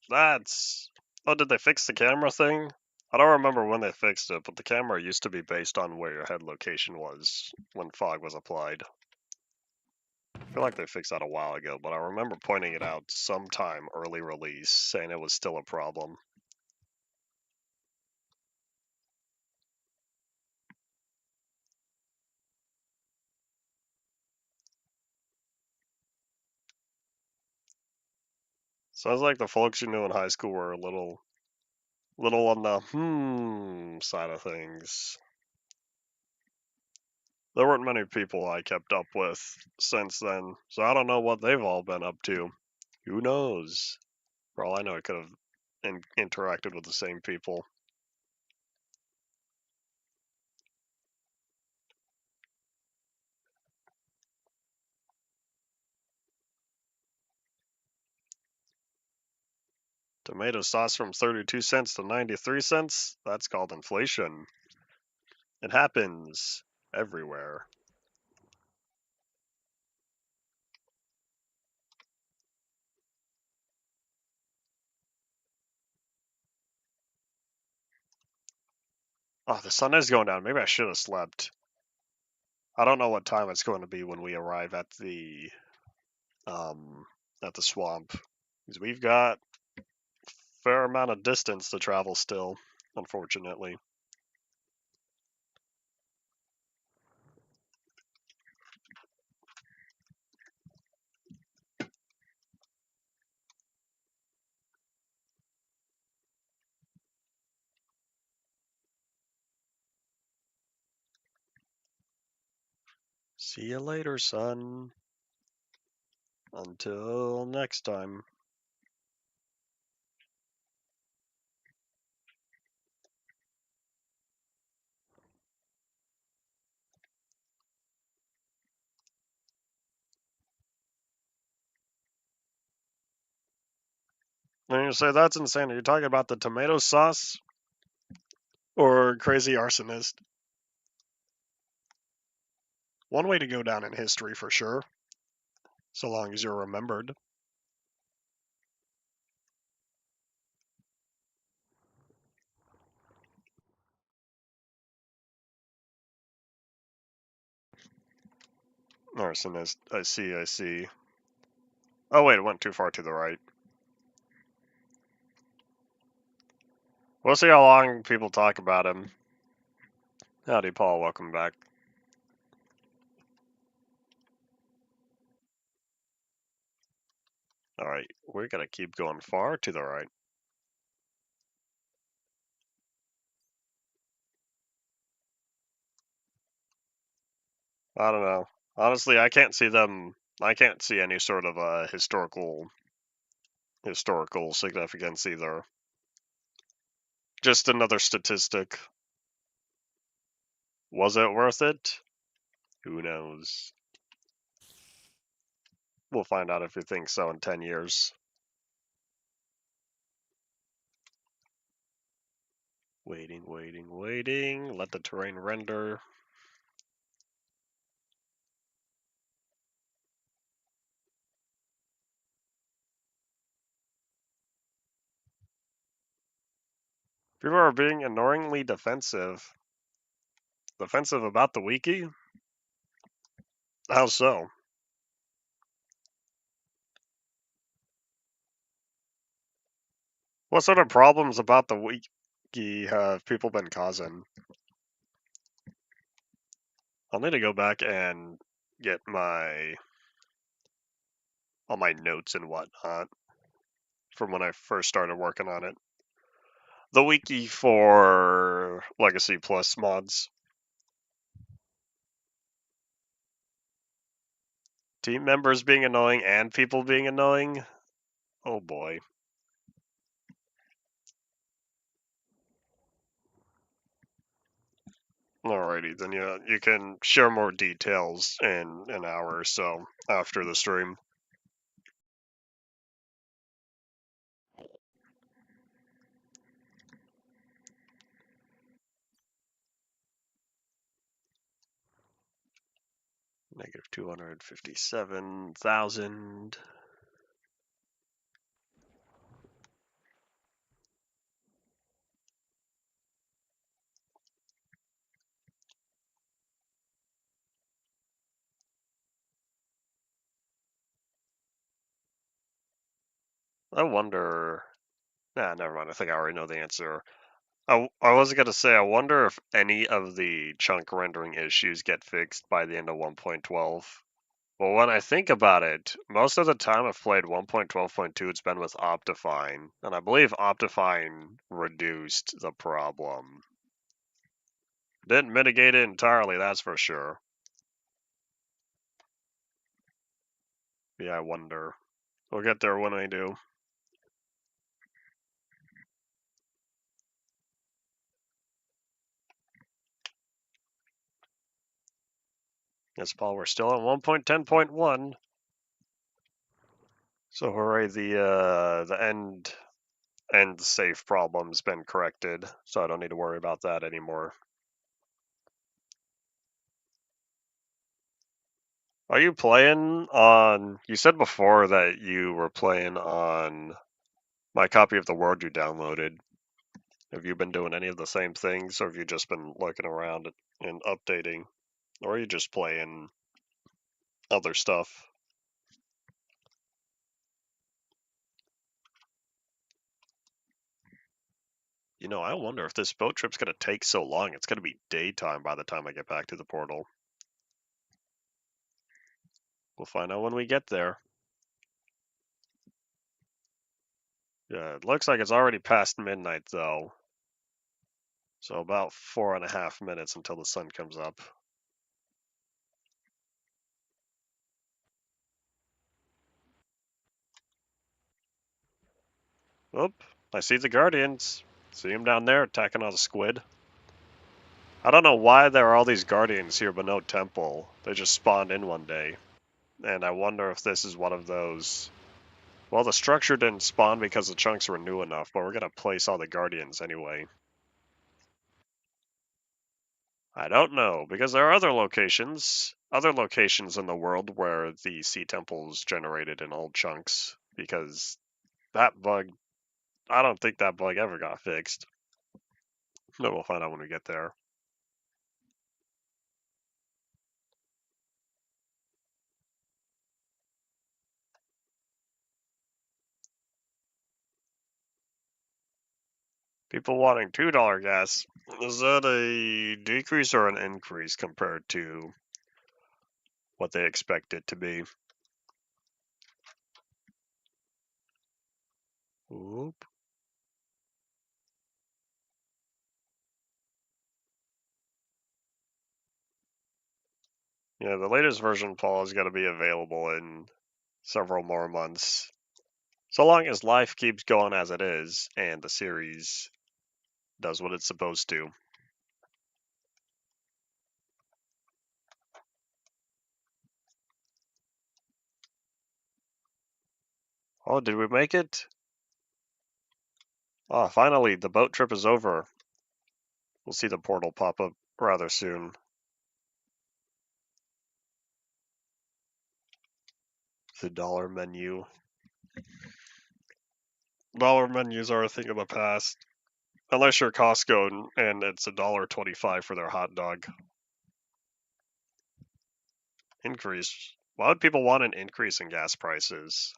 That's... Oh, did they fix the camera thing? I don't remember when they fixed it, but the camera used to be based on where your head location was when fog was applied. I feel like they fixed that a while ago, but I remember pointing it out sometime early release, saying it was still a problem. Sounds like the folks you knew in high school were a little on the side of things. There weren't many people I kept up with since then, so I don't know what they've all been up to. Who knows? For all I know, I could have interacted with the same people. Tomato sauce from 32 cents to 93 cents? That's called inflation. It happens everywhere. Oh, the sun is going down. Maybe I should have slept. I don't know what time it's going to be when we arrive um at the swamp. Because we've got a fair amount of distance to travel still, unfortunately. See you later, son. Until next time. And you say that's insane. Are you talking about the tomato sauce or crazy arsonist? One way to go down in history for sure, so long as you're remembered. Arsonist. I see, I see. Oh wait, it went too far to the right. We'll see how long people talk about him. Howdy, Paul. Welcome back. Alright, we're gonna keep going far to the right. I don't know. Honestly, I can't see them. I can't see any sort of historical significance either. Just another statistic. Was it worth it? Who knows? We'll find out if we think so in 10 years. Waiting, waiting, waiting. Let the terrain render. People are being annoyingly defensive. Defensive about the wiki? How so? What sort of problems about the wiki have people been causing? I'll need to go back and get all my notes and whatnot from when I first started working on it. The wiki for Legacy Plus mods. Team members being annoying and people being annoying? Oh boy. Alrighty, then you can share more details in an hour or so after the stream. Negative 257,000. I wonder. Nah, never mind. I think I already know the answer. I was gonna say, I wonder if any of the chunk rendering issues get fixed by the end of 1.12. Well, when I think about it, most of the time I've played 1.12.2, it's been with Optifine, and I believe Optifine reduced the problem. Didn't mitigate it entirely, that's for sure. Yeah, I wonder. We'll get there when I do. Yes, Paul, we're still at 1.10.1. So hooray, the end safe problem's been corrected, so I don't need to worry about that anymore. Are you playing on? You said before that you were playing on my copy of the world you downloaded. Have you been doing any of the same things, or have you just been looking around and updating, or are you just playing other stuff? You know, I wonder if this boat trip's gonna take so long. It's gonna be daytime by the time I get back to the portal. We'll find out when we get there. Yeah, it looks like it's already past midnight though. So about 4.5 minutes until the sun comes up. Oop, I see the Guardians. See them down there attacking all the squid. I don't know why there are all these Guardians here but no temple. They just spawned in one day. And I wonder if this is one of those. Well, the structure didn't spawn because the chunks were new enough, but we're gonna place all the Guardians anyway. I don't know, because there are other locations in the world where the sea temples generated in old chunks, because that bug, I don't think that bug ever got fixed. But we'll find out when we get there. People wanting $2 gas, is that a decrease or an increase compared to what they expect it to be? Oop. Yeah, the latest version, Paul, is going to be available in several more months. So long as life keeps going as it is, and the series does what it's supposed to. Oh, did we make it? Oh, finally, the boat trip is over. We'll see the portal pop up rather soon. The dollar menu. Dollar menus are a thing of the past. Unless you're Costco and it's $1.25 for their hot dog. Increase. Why would people want an increase in gas prices?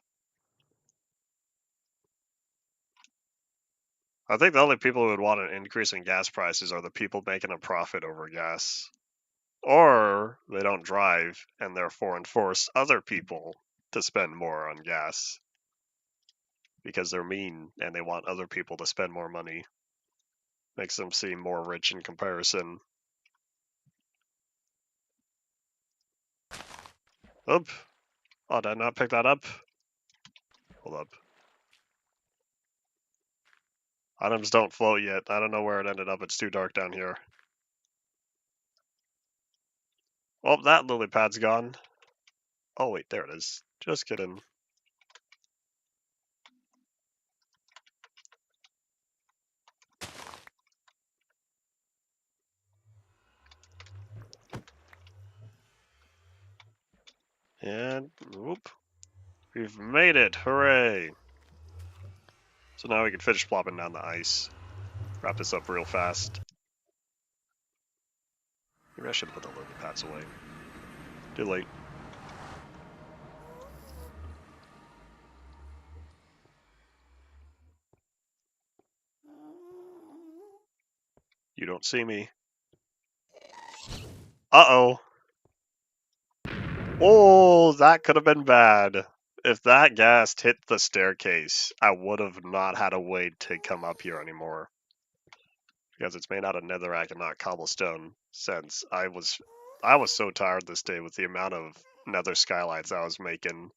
I think the only people who would want an increase in gas prices are the people making a profit over gas. Or they don't drive and therefore enforce other people to spend more on gas. Because they're mean and they want other people to spend more money. Makes them seem more rich in comparison. Oop. Oh, did I not pick that up? Hold up. Items don't float yet. I don't know where it ended up. It's too dark down here. Well, that lily pad's gone. Oh, wait, there it is. Just kidding. And, whoop. We've made it! Hooray! So now we can finish plopping down the ice. Wrap this up real fast. Maybe I should have put the lily pads away. Too late. You don't see me. Uh-oh. Oh, that could have been bad. If that gas hit the staircase, I would have not had a way to come up here anymore. Because it's made out of netherrack and not cobblestone. Since I was so tired this day with the amount of nether skylights I was making.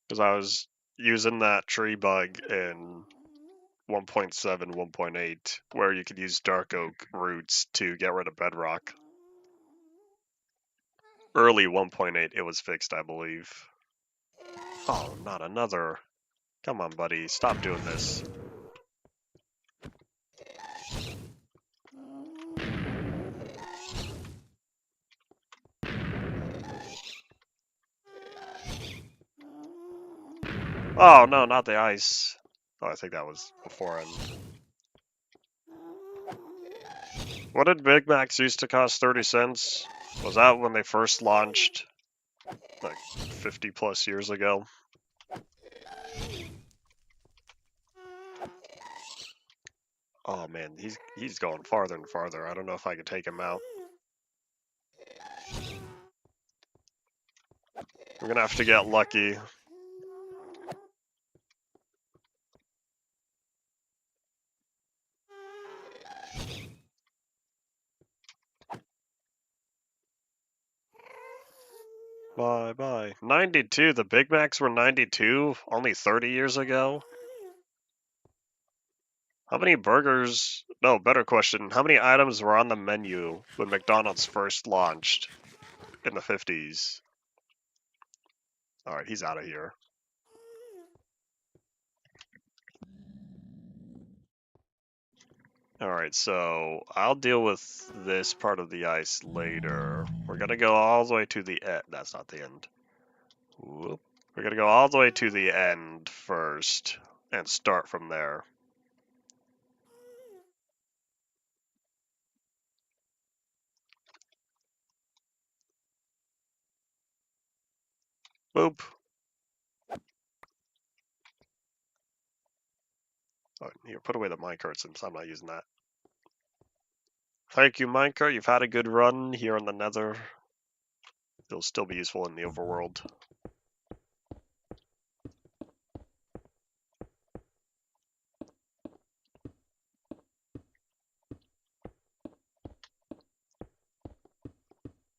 Because I was using that tree bug in 1.7, 1.8, where you could use dark oak roots to get rid of bedrock. Early 1.8, it was fixed, I believe. Oh, not another. Come on, buddy. Stop doing this. Oh, no, not the ice. Oh, I think that was beforehand. What did Big Macs used to cost 30 cents? Was that when they first launched? Like 50 plus years ago? Oh man, he's going farther and farther. I don't know if I can take him out. We're gonna have to get lucky. Bye bye. 92. The Big Macs were 92 only 30 years ago? How many burgers? No, better question. How many items were on the menu when McDonald's first launched in the 50s? Alright, he's out of here. Alright, so I'll deal with this part of the ice later. We're gonna go all the way to the end. That's not the end. Whoop. We're gonna go all the way to the end first and start from there. Boop. Oh, here, put away the minecart since I'm not using that. Thank you, minecart. You've had a good run here in the nether. It'll still be useful in the overworld.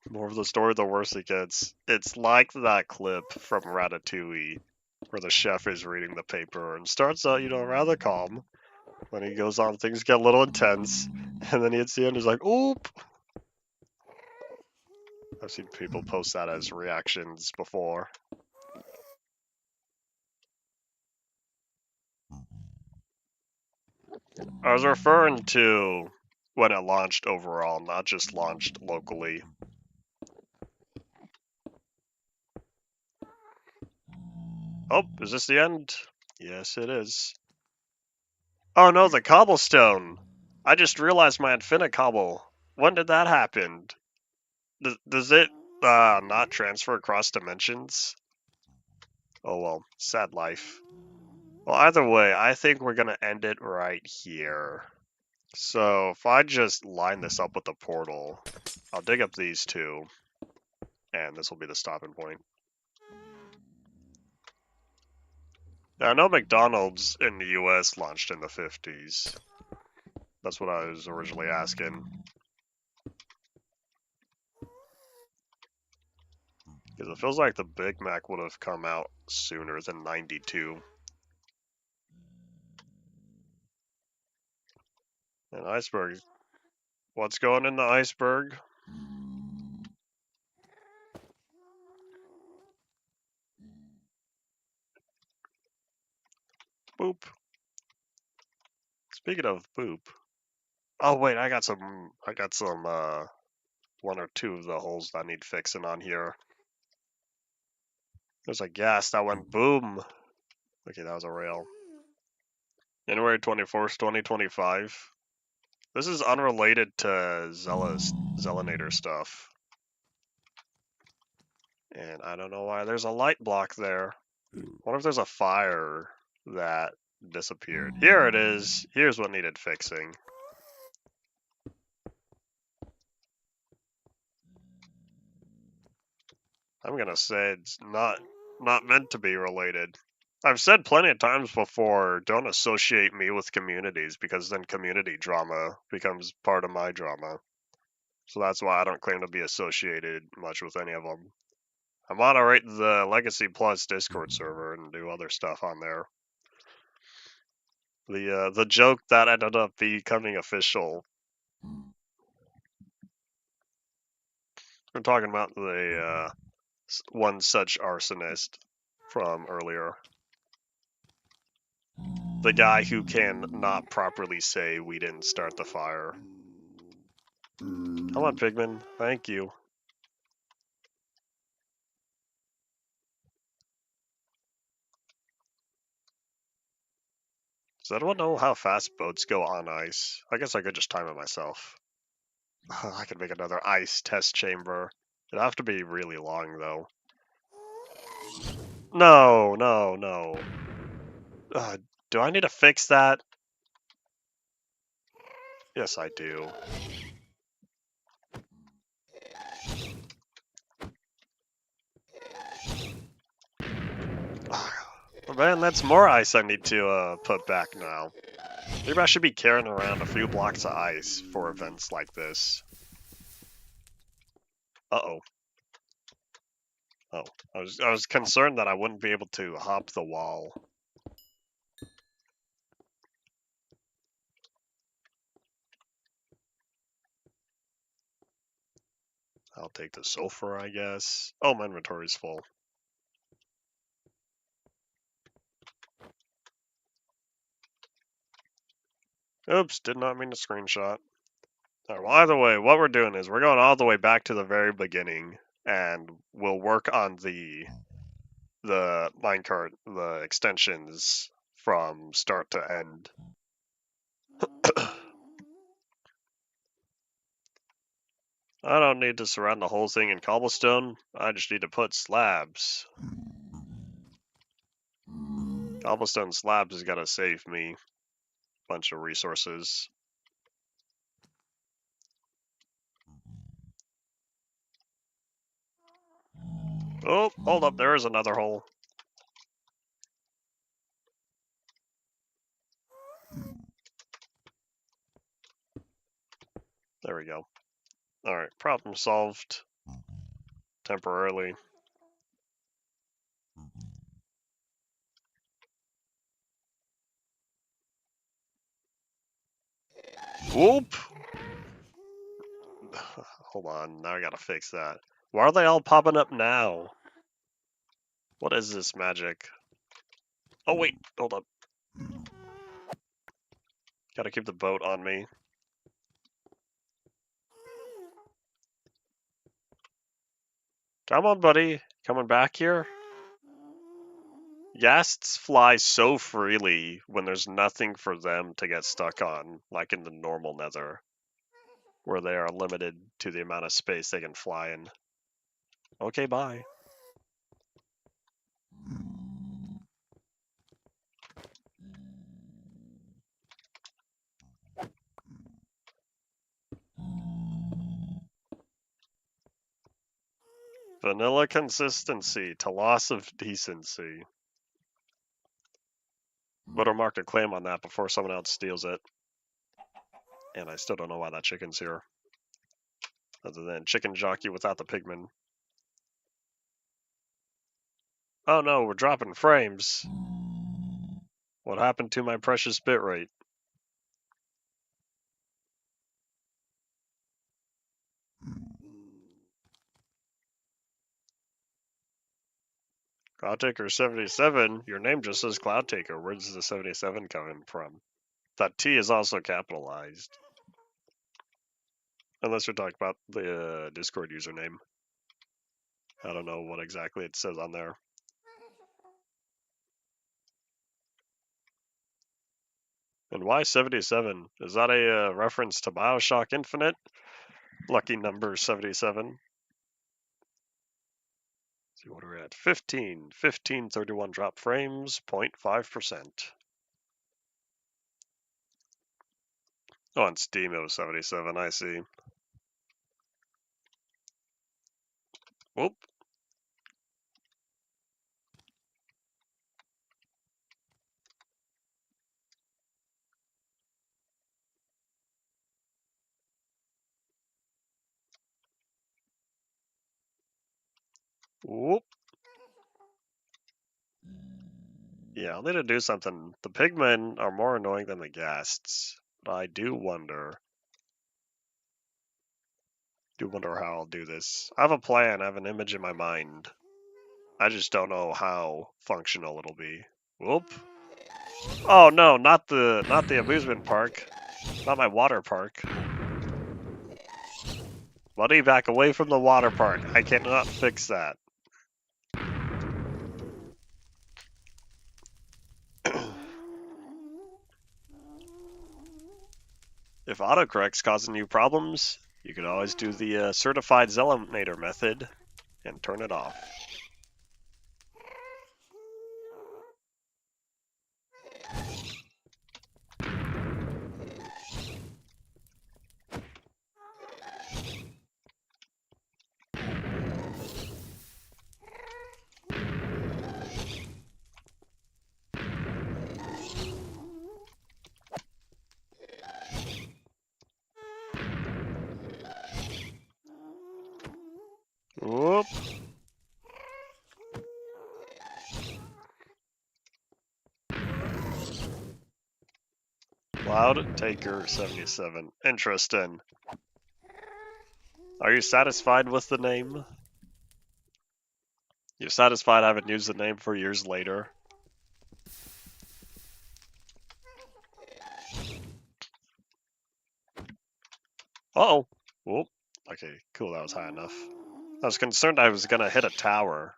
More of the story, the worse it gets. It's like that clip from Ratatouille where the chef is reading the paper and starts out, rather calm. When he goes on, things get a little intense, and then he hits the end, he's like, oop! I've seen people post that as reactions before. I was referring to when it launched overall, not just launched locally. Oh, is this the end? Yes, it is. Oh no, the cobblestone! I just realized my infinite cobble. When did that happen? Does it not transfer across dimensions? Oh well, sad life. Well, either way, I think we're gonna end it right here. So if I just line this up with the portal, I'll dig up these two, and this will be the stopping point. Now, I know McDonald's in the US launched in the 50s. That's what I was originally asking. Because it feels like the Big Mac would have come out sooner than 92. An iceberg. What's going in the iceberg? Boop. Speaking of boop. Oh wait, I got some one or two of the holes that need fixing on here. There's a gas that went boom. Okay, that was a rail. January 24th, 2025. This is unrelated to Zelinator stuff. And I don't know why there's a light block there. What if there's a fire that disappeared? Here it is. Here's what needed fixing. I'm gonna say it's not meant to be related. I've said plenty of times before, don't associate me with communities because then community drama becomes part of my drama. So that's why I don't claim to be associated much with any of them. I moderate the Legacy Plus Discord server and do other stuff on there. The joke that ended up becoming official. We're talking about the one such arsonist from earlier. The guy who can not properly say we didn't start the fire. Come on, Pigman. Thank you. Does anyone know how fast boats go on ice? I guess I could just time it myself. I could make another ice test chamber. It'd have to be really long, though. No, no, no. Do I need to fix that? Yes, I do. Oh, man, that's more ice I need to put back now. Maybe I should be carrying around a few blocks of ice for events like this. Uh-oh. Oh, I was concerned that I wouldn't be able to hop the wall. I'll take the sulfur, I guess. Oh, my inventory's full. Oops, did not mean to screenshot. Alright, well, either way, what we're doing is we're going all the way back to the very beginning, and we'll work on the minecart, the extensions from start to end. I don't need to surround the whole thing in cobblestone. I just need to put slabs. Cobblestone slabs is gonna save me a bunch of resources. Oh, hold up, there is another hole. There we go. Alright, problem solved. Temporarily. Whoop! Hold on, now I gotta fix that. Why are they all popping up now? What is this magic? Oh wait, hold up. Gotta keep the boat on me. Come on, buddy. Coming back here? Ghasts fly so freely when there's nothing for them to get stuck on, like in the normal nether, where they are limited to the amount of space they can fly in. Okay, bye. Vanilla consistency to loss of decency. Better mark a claim on that before someone else steals it. And I still don't know why that chicken's here. Other than chicken jockey without the pigman. Oh no, we're dropping frames. What happened to my precious bitrate? Cloudtaker 77? Your name just says Cloudtaker. Where does the 77 coming from? That T is also capitalized. Unless you're talking about the Discord username. I don't know what exactly it says on there. And why 77? Is that a reference to Bioshock Infinite? Lucky number 77. See what we're at. 1531 drop frames, 0.5%. Oh, on Steam it was 77, I see. Whoop. Whoop. Yeah, I'll need to do something. The pigmen are more annoying than the ghasts. But I do wonder how I'll do this. I have a plan, I have an image in my mind. I just don't know how functional it'll be. Whoop. Oh no, not the amusement park. Not my water park. Buddy, back away from the water park. I cannot fix that. If autocorrect's causing you problems, you can always do the certified Zelinator method and turn it off. Whoop. Cloudtaker 77. Interesting. Are you satisfied with the name? You're satisfied I haven't used the name for years later? Uh-oh. Whoop. Okay, cool, that was high enough. I was concerned I was gonna hit a tower.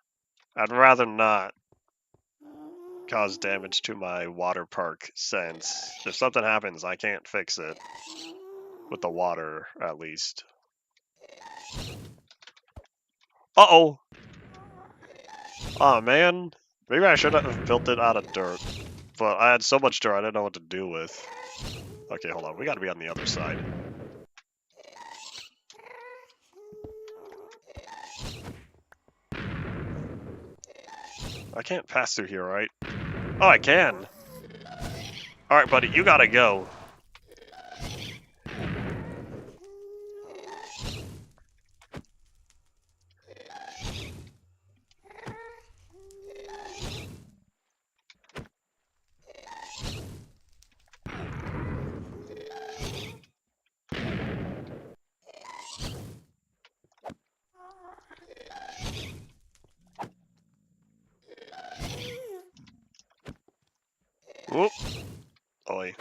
I'd rather not cause damage to my water park since if something happens, I can't fix it. With the water, at least. Uh-oh! Aw, man. Maybe I should have built it out of dirt. But I had so much dirt I didn't know what to do with. Okay, hold on. We gotta be on the other side. I can't pass through here, right? Oh, I can! Alright, buddy, you gotta go. Whoop. Oi.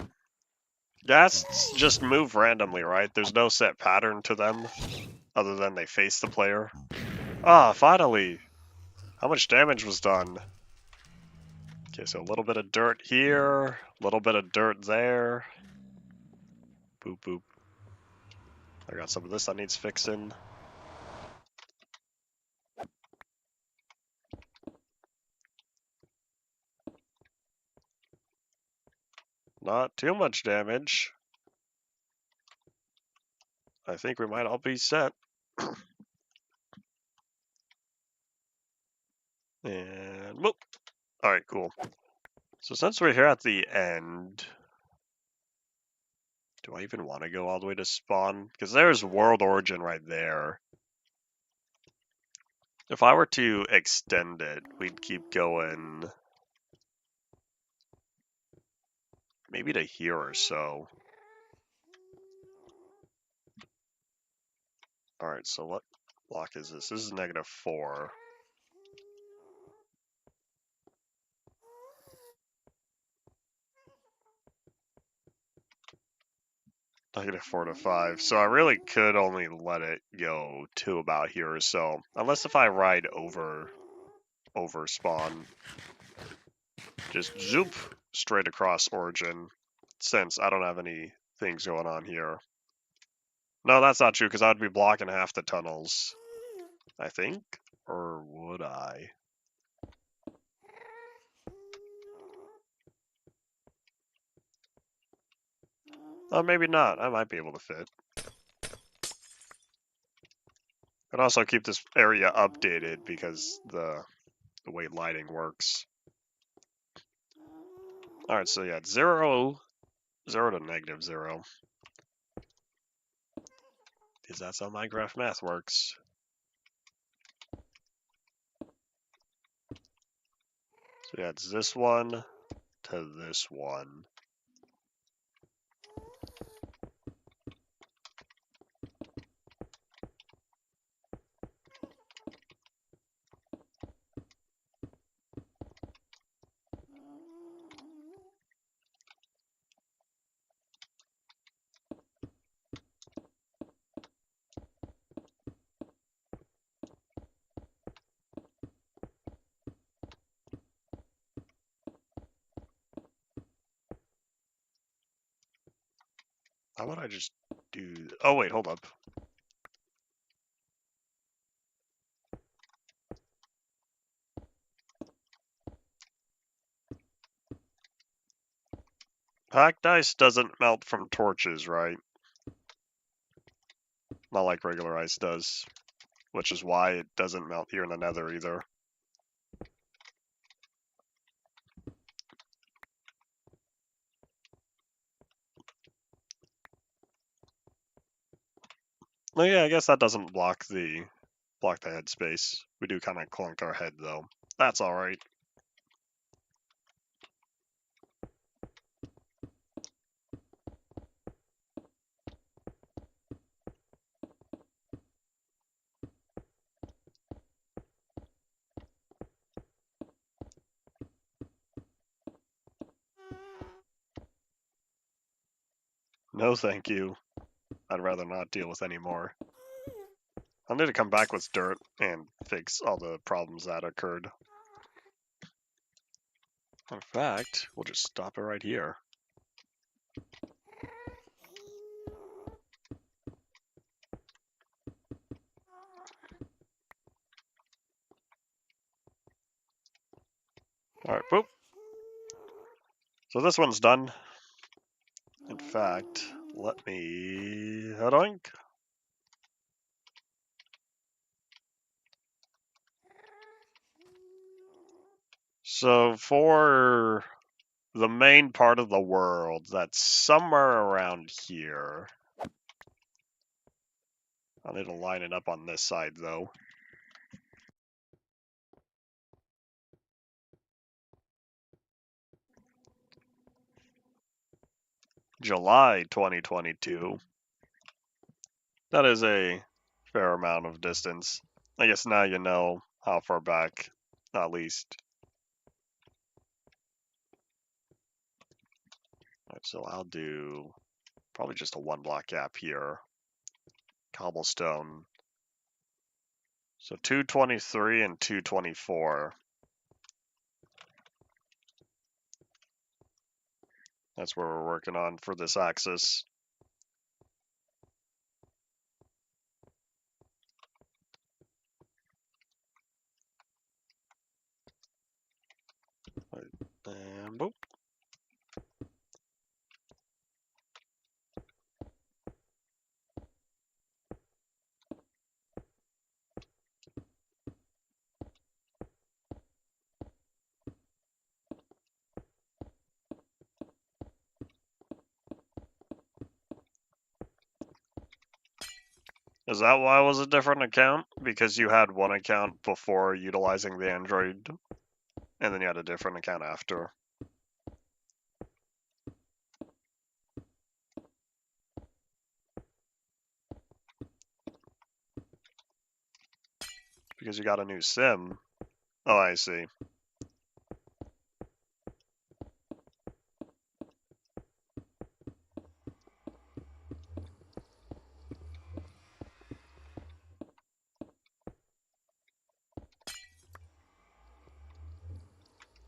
Ghasts just move randomly, right? There's no set pattern to them, other than they face the player. Ah, finally! How much damage was done? Okay, so a little bit of dirt here, a little bit of dirt there. Boop, boop. I got some of this that needs fixing. Not too much damage. I think we might all be set. And whoop. Alright, cool. So since we're here at the end, do I even want to go all the way to spawn? Because there's World Origin right there. If I were to extend it, we'd keep going maybe to here or so. Alright, so what block is this? This is -4. -4 to 5. So I really could only let it go to about here or so. Unless if I ride over spawn. Just zoop straight across origin. Since I don't have any things going on here. No, that's not true, because I'd be blocking half the tunnels. I think? Or would I? Oh, maybe not. I might be able to fit. And also keep this area updated because the way lighting works. Alright, so yeah, 0 to -0. Because that's how Minecraft math works. So yeah, it's this one to this one. How about I just do... Oh, wait, hold up. Packed ice doesn't melt from torches, right? Not like regular ice does. Which is why it doesn't melt here in the nether either. Well, yeah, I guess that doesn't block the headspace. We do kind of clunk our head, though. That's alright. No thank you. I'd rather not deal with any more. I'll need to come back with dirt and fix all the problems that occurred. In fact, we'll just stop it right here. Alright, boop. So this one's done. In fact, let me... Hadoink. So for the main part of the world, that's somewhere around here. I'll need to line it up on this side, though. July 2022. That is a fair amount of distance. I guess now you know how far back, at least. Right, so I'll do probably just a 1 block gap here. Cobblestone. So 223 and 224. That's where we're working on for this axis. And boop. Is that why it was a different account? Because you had one account before utilizing the Android, and then you had a different account after. Because you got a new SIM. Oh, I see.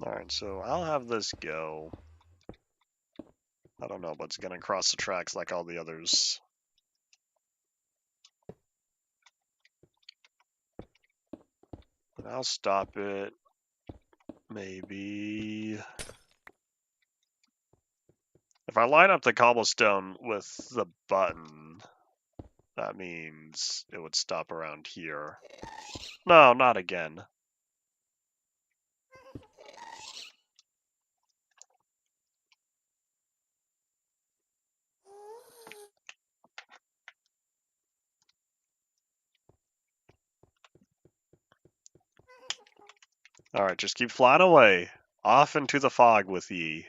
Alright, so I'll have this go. I don't know what's gonna cross the tracks like all the others. And I'll stop it. Maybe... If I line up the cobblestone with the button, that means it would stop around here. No, not again. Alright, just keep flying away. Off into the fog with ye.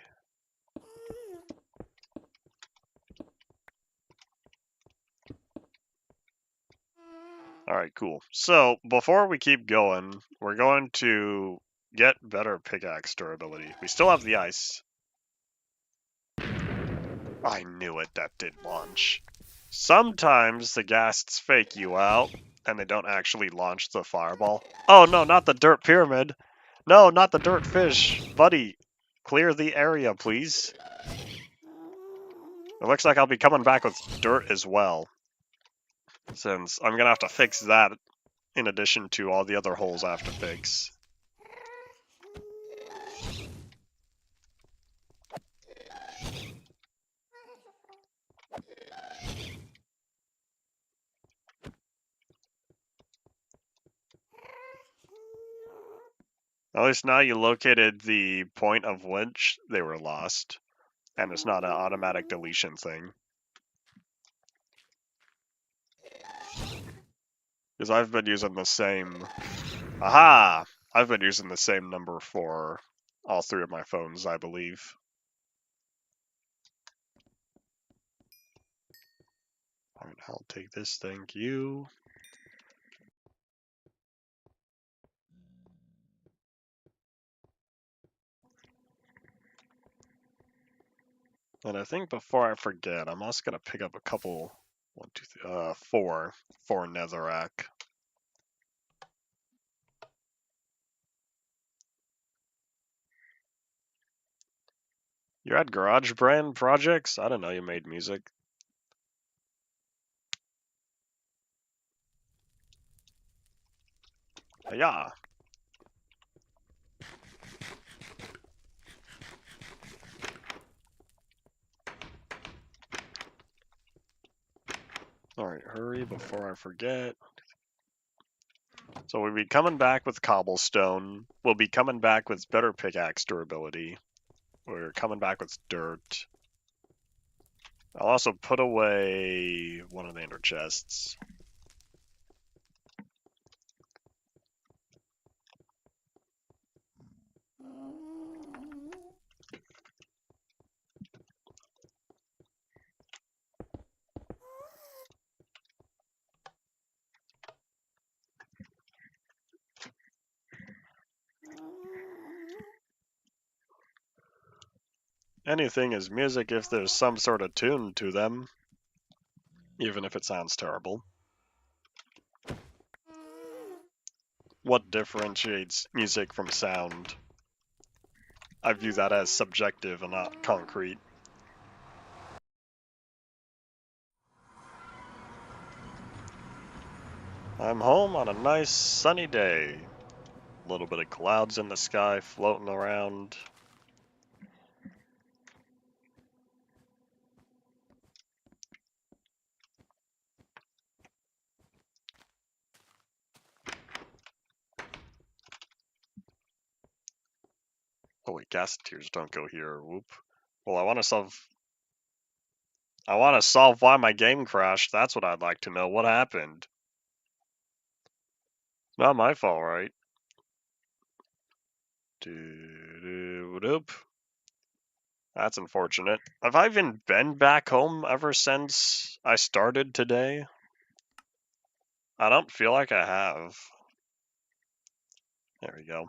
Alright, cool. So, before we keep going, we're going to get better pickaxe durability. We still have the ice. I knew it, that did launch. Sometimes the ghasts fake you out, and they don't actually launch the fireball. Oh no, not the dirt pyramid! No, not the dirt fish! Buddy, clear the area, please. It looks like I'll be coming back with dirt as well, since I'm gonna have to fix that in addition to all the other holes I have to fix. At least now you located the point of which they were lost, and it's not an automatic deletion thing. Because I've been using the same... Aha! I've been using the same number for all three of my phones, I believe. Alright, I'll take this, thank you. And I think before I forget, I'm also gonna pick up a couple, four netherrack. You had garage brand projects? I didn't know you made music. Yeah. Alright, hurry before I forget. So we'll be coming back with cobblestone. We'll be coming back with better pickaxe durability. We're coming back with dirt. I'll also put away one of the ender chests. Anything is music if there's some sort of tune to them, even if it sounds terrible. What differentiates music from sound? I view that as subjective and not concrete. I'm home on a nice sunny day. A little bit of clouds in the sky floating around. Oh wait, gas tiers don't go here. Whoop. Well, I want to solve why my game crashed. That's what I'd like to know. What happened? Not my fault, right? Doo-doo-doop. That's unfortunate. Have I even been back home ever since I started today? I don't feel like I have. There we go.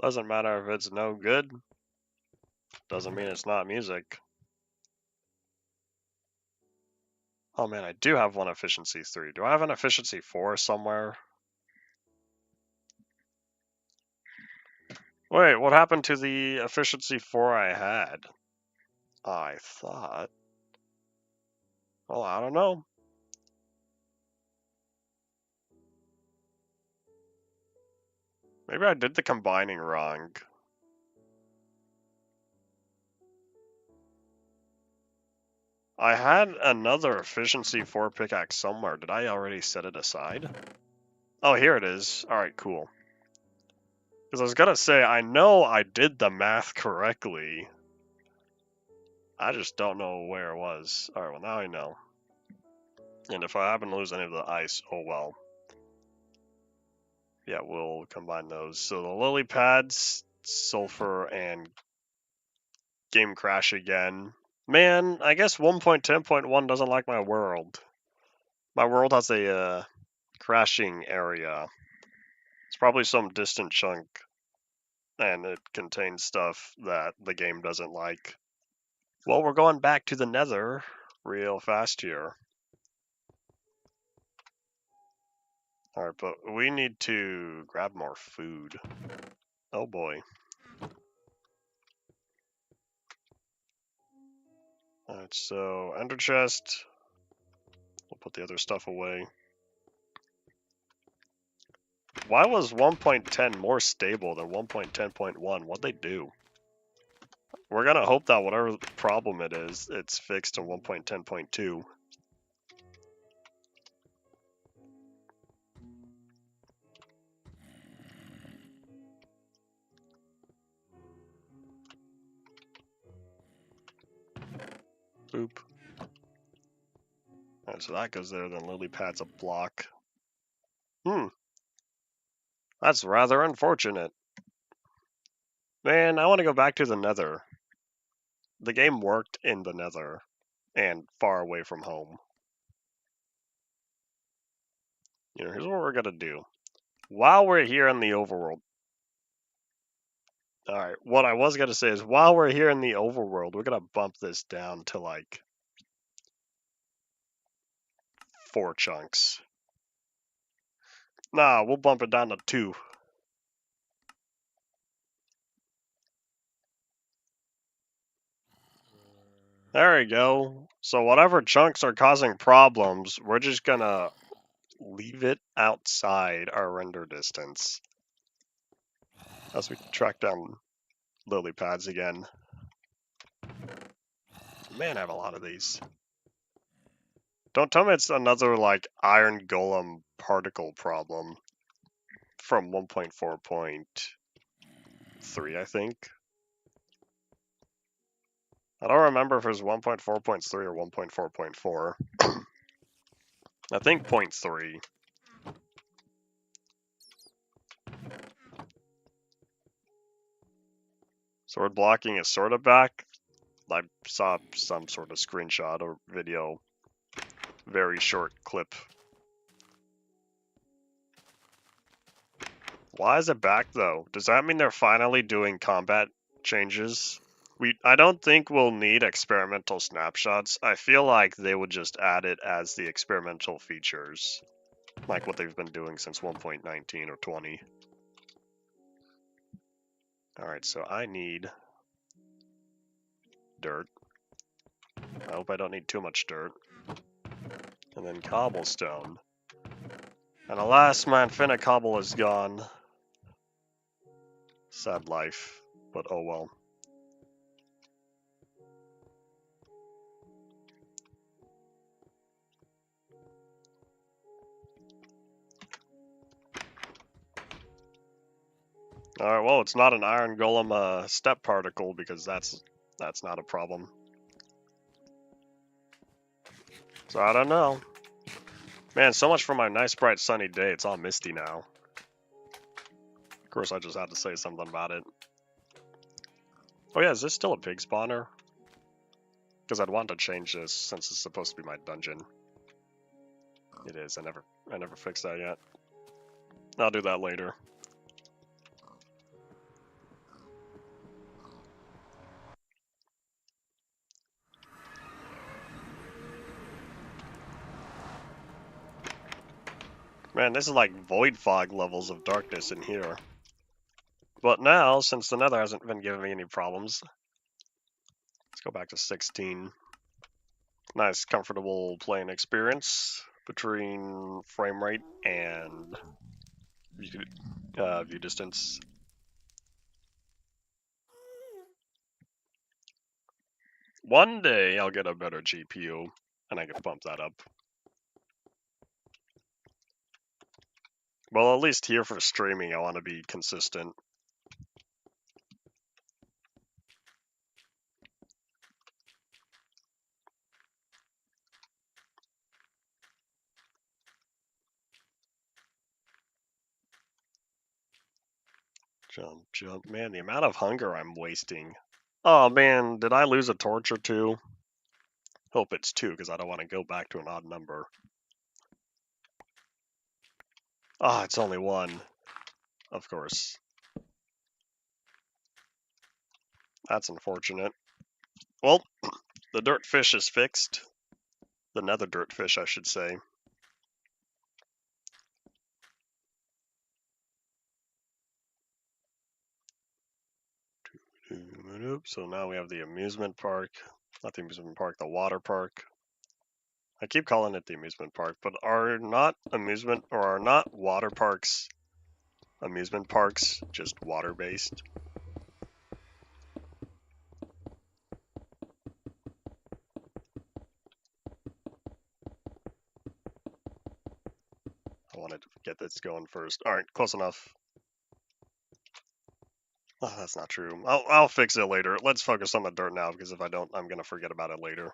Doesn't matter if it's no good. Doesn't mean it's not music. Oh man, I do have one efficiency 3. Do I have an efficiency 4 somewhere? Wait, what happened to the efficiency 4 I had? I thought... Well, I don't know. Maybe I did the combining wrong. I had another efficiency 4 pickaxe somewhere. Did I already set it aside? Oh, here it is. Alright, cool. Because I was gonna say, I know I did the math correctly. I just don't know where it was. Alright, well now I know. And if I happen to lose any of the ice, oh well. Yeah, we'll combine those. So the lily pads, sulfur, and game crash again. Man, I guess 1.10.1 doesn't like my world. My world has a crashing area. It's probably some distant chunk, and it contains stuff that the game doesn't like. Well, we're going back to the nether real fast here. Alright, but we need to grab more food. Oh boy. Alright, so ender chest. We'll put the other stuff away. Why was 1.10 more stable than 1.10.1? What'd they do? We're gonna hope that whatever problem it is, it's fixed in 1.10.2. Boop. Alright, so that goes there, then lily pad's a block. That's rather unfortunate. Man, I want to go back to the nether. The game worked in the nether, and far away from home. You know, here's what we're gonna do. While we're here in the overworld... Alright, what I was gonna say is, while we're here in the overworld, we're gonna bump this down to, like, 4 chunks. Nah, we'll bump it down to 2. There we go. So whatever chunks are causing problems, we're just gonna leave it outside our render distance. As we track down lily pads again. Man, I have a lot of these. Don't tell me it's another, like, iron golem particle problem from 1.4.3, I think. I don't remember if it was 1.4.3 or 1.4.4. I think 0.3. Sword blocking is sort of back. I saw some sort of screenshot or video. Very short clip. Why is it back though? Does that mean they're finally doing combat changes? I don't think we'll need experimental snapshots. I feel like they would just add it as the experimental features. Like what they've been doing since 1.19 or 20. Alright, so I need dirt. I hope I don't need too much dirt. And then cobblestone. And alas, my infinite cobble is gone. Sad life, but oh well. Alright, well, it's not an iron golem step particle because that's not a problem. So I don't know. Man, so much for my nice bright sunny day. It's all misty now. Of course, I just had to say something about it. Oh yeah, is this still a pig spawner? Because I'd want to change this since it's supposed to be my dungeon. It is. I never fixed that yet. I'll do that later. Man, this is like void fog levels of darkness in here. But now, since the nether hasn't been giving me any problems, let's go back to 16. Nice, comfortable playing experience between frame rate and view distance. One day I'll get a better GPU and I can bump that up. Well, at least here for streaming, I want to be consistent. Jump, jump. Man, the amount of hunger I'm wasting. Oh man, did I lose a torch or two? Hope it's 2, because I don't want to go back to an odd number. Ah, it's only 1. Of course. That's unfortunate. Well, the dirt fish is fixed. The nether dirt fish, I should say. So now we have the amusement park. Not the amusement park, the water park. I keep calling it the amusement park, but are not water parks amusement parks just water based? I wanted to get this going first. Alright, close enough. Oh, that's not true. I'll fix it later. Let's focus on the dirt now, because if I don't, I'm gonna forget about it later.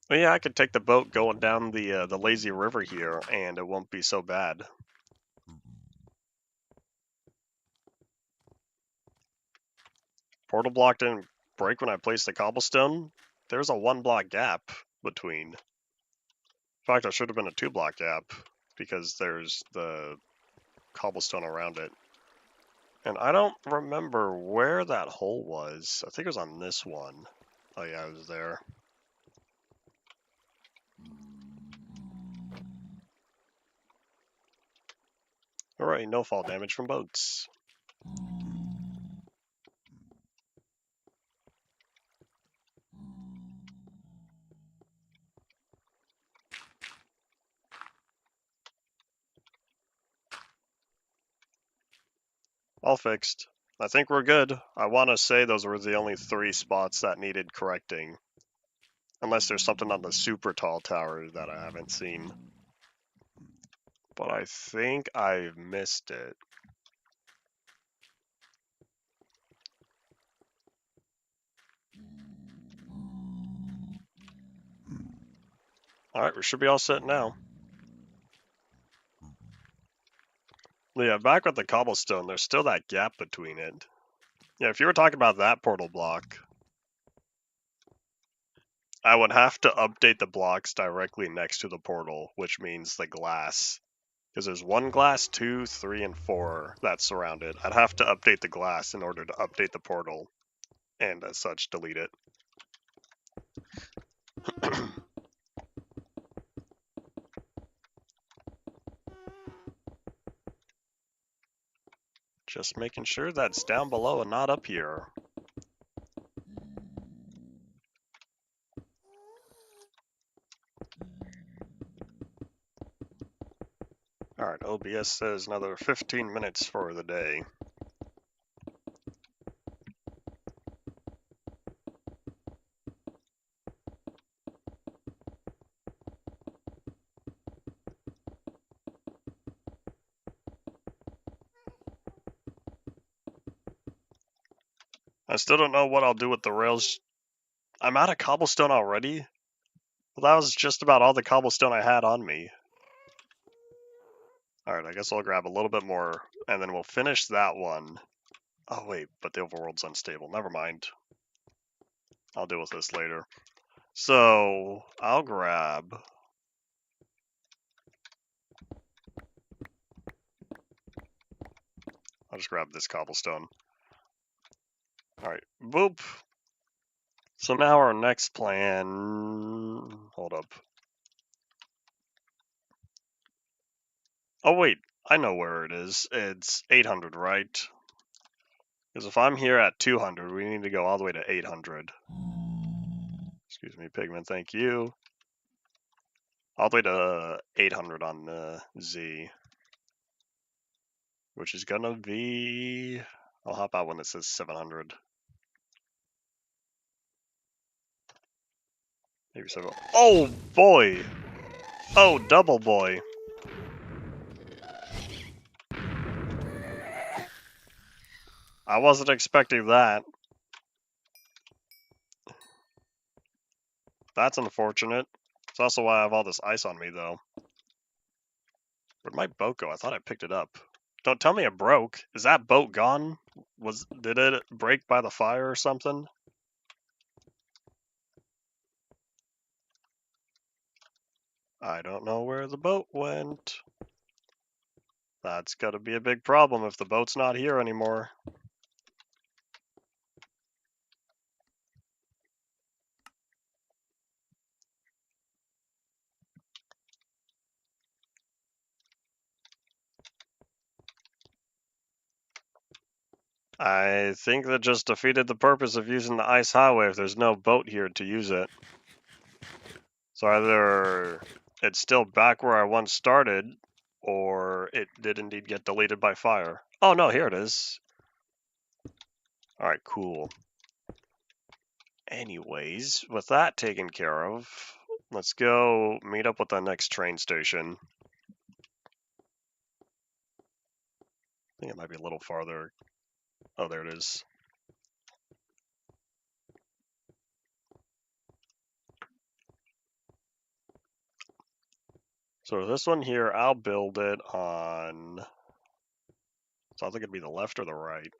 But yeah, I could take the boat going down the lazy river here, and it won't be so bad. Portal block didn't break when I placed the cobblestone. There's a 1-block gap between. In fact, there should have been a 2-block gap, because there's the cobblestone around it. And I don't remember where that hole was. I think it was on this one. Oh yeah, it was there. Alright, no fall damage from boats. All fixed. I think we're good. I want to say those were the only 3 spots that needed correcting. Unless there's something on the super tall tower that I haven't seen. But I think I've missed it. Alright, we should be all set now. Yeah, back with the cobblestone, there's still that gap between it. Yeah, if you were talking about that portal block, I would have to update the blocks directly next to the portal, which means the glass. Because there's 1 glass, 2, 3, and 4 that surround it. I'd have to update the glass in order to update the portal, and as such, delete it. Just making sure that's down below and not up here. Alright, OBS says another 15 minutes for the day. I still don't know what I'll do with the rails. I'm out of cobblestone already? Well, that was just about all the cobblestone I had on me. Alright, I guess I'll grab a little bit more, and then we'll finish that one. Oh wait, but the overworld's unstable. Never mind. I'll deal with this later. So, I'll grab... I'll just grab this cobblestone. Alright, boop. So now our next plan... Hold up. Oh wait, I know where it is. It's 800, right? Because if I'm here at 200, we need to go all the way to 800. Excuse me, Pigman, thank you. All the way to 800 on the Z. Which is gonna be... I'll hop out when it says 700. Maybe 7... Oh boy! Oh, double boy! I wasn't expecting that. That's unfortunate. It's also why I have all this ice on me, though. Where'd my boat go? I thought I picked it up. Don't tell me it broke. Is that boat gone? Did it break by the fire or something? I don't know where the boat went. That's gotta be a big problem if the boat's not here anymore. I think that just defeated the purpose of using the ice highway if there's no boat here to use it. So either it's still back where I once started, or it did indeed get deleted by fire. Oh no, here it is. Alright, cool. Anyways, with that taken care of, let's go meet up with the next train station. I think it might be a little farther. Oh, there it is. So this one here, I'll build it on... So I think it'd be the left or the right.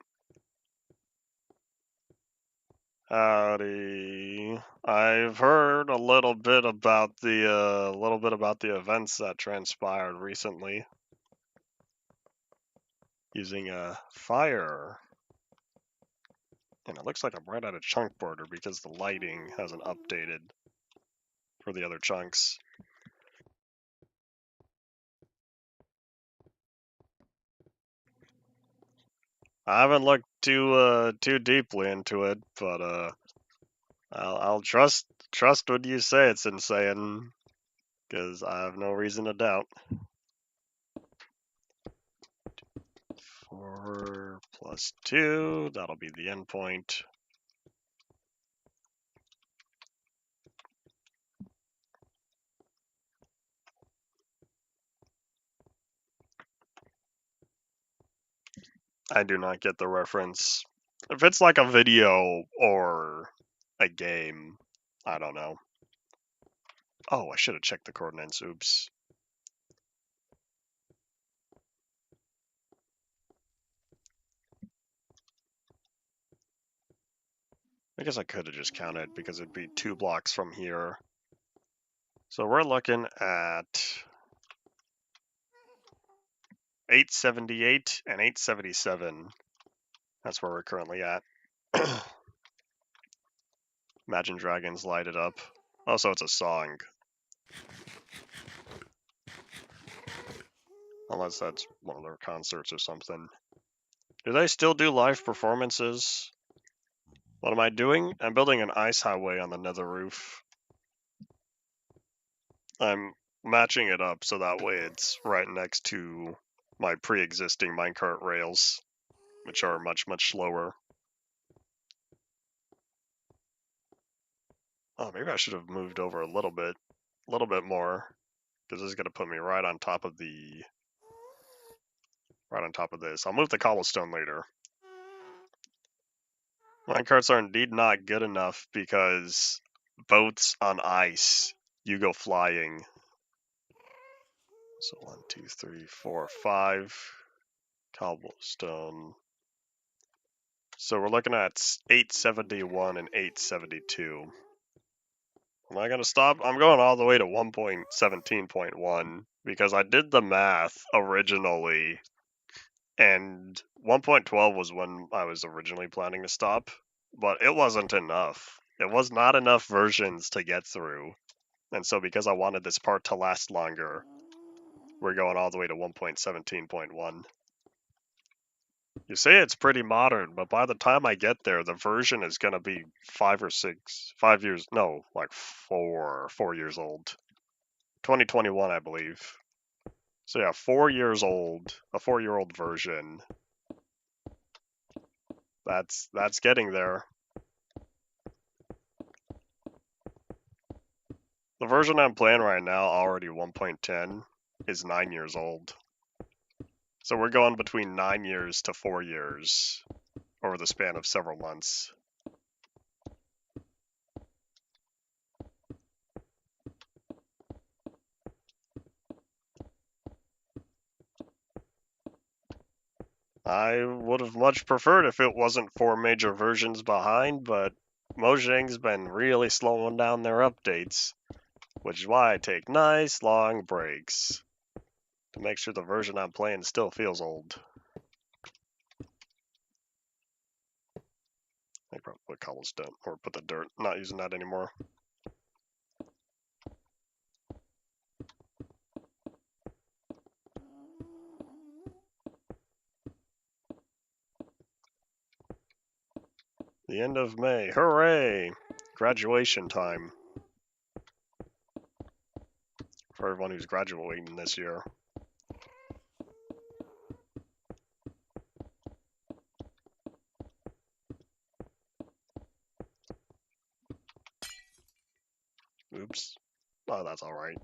Howdy. I've heard a little bit about the events that transpired recently using a fire. And it looks like I'm right at a chunk border because the lighting hasn't updated for the other chunks. I haven't looked too deeply into it, but I'll trust what you say it's insane, because I have no reason to doubt. 4 plus 2, that'll be the endpoint. I do not get the reference. If it's like a video or a game, I don't know. Oh, I should have checked the coordinates, oops. I guess I could have just counted because it'd be 2 blocks from here. So we're looking at 878 and 877. That's where we're currently at. Imagine Dragons light it up. Also, it's a song. Unless that's one of their concerts or something. Do they still do live performances? What am I doing? I'm building an ice highway on the nether roof. I'm matching it up so that way it's right next to my pre-existing minecart rails, which are much, much slower. Oh, maybe I should have moved over a little bit more, because this is going to put me right on top of this. I'll move the cobblestone later. Minecarts are indeed not good enough because boats on ice, you go flying. So 1, 2, 3, 4, 5 cobblestone. So we're looking at 871 and 872. Am I going to stop? I'm going all the way to 1.17.1 because I did the math originally, and 1.12 was when I was originally planning to stop, but it wasn't enough. It was not enough versions to get through. And so because I wanted this part to last longer, we're going all the way to 1.17.1. You say it's pretty modern, but by the time I get there, the version is going to be 5 years, no, like 4 years old. 2021, I believe. So yeah, 4 years old, a 4-year-old version. That's getting there. The version I'm playing right now, already 1.10, is 9 years old. So we're going between 9 years to 4 years over the span of several months. I would have much preferred if it wasn't 4 major versions behind, but Mojang's been really slowing down their updates, which is why I take nice long breaks to make sure the version I'm playing still feels old. I probably put cobblestone, or put the dirt, not using that anymore. The end of May, hooray! Graduation time. For everyone who's graduating this year. Oops. Oh, that's alright.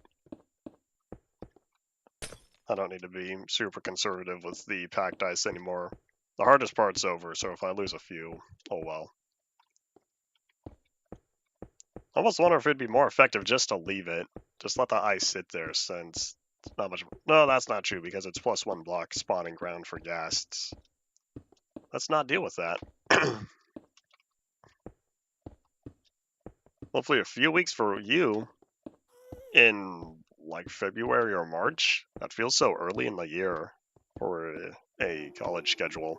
I don't need to be super conservative with the pack dice anymore. The hardest part's over, so if I lose a few, oh well. I almost wonder if it'd be more effective just to leave it. Just let the ice sit there, since it's not much. No, that's not true, because it's +1 block spawning ground for ghasts. Let's not deal with that. Hopefully a few weeks for you in like February or March. That feels so early in the year for a college schedule.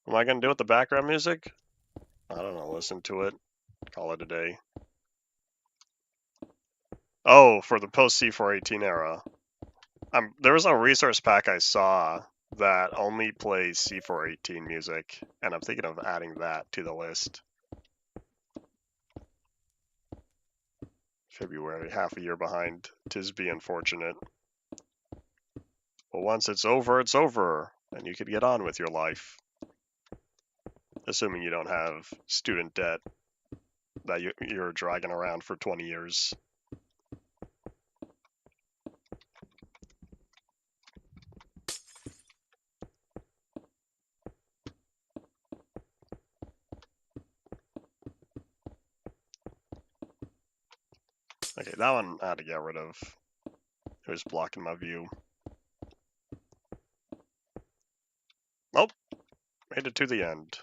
Am I going to do with the background music? I don't know, listen to it. Call it a day. Oh, for the post C418 era. There was a resource pack I saw that only plays C418 music, and I'm thinking of adding that to the list. February, half a year behind. 'Tis be unfortunate. But once it's over, and you could get on with your life. Assuming you don't have student debt that you're dragging around for 20 years. Okay, that one I had to get rid of. It was blocking my view. Nope. Made it to the end.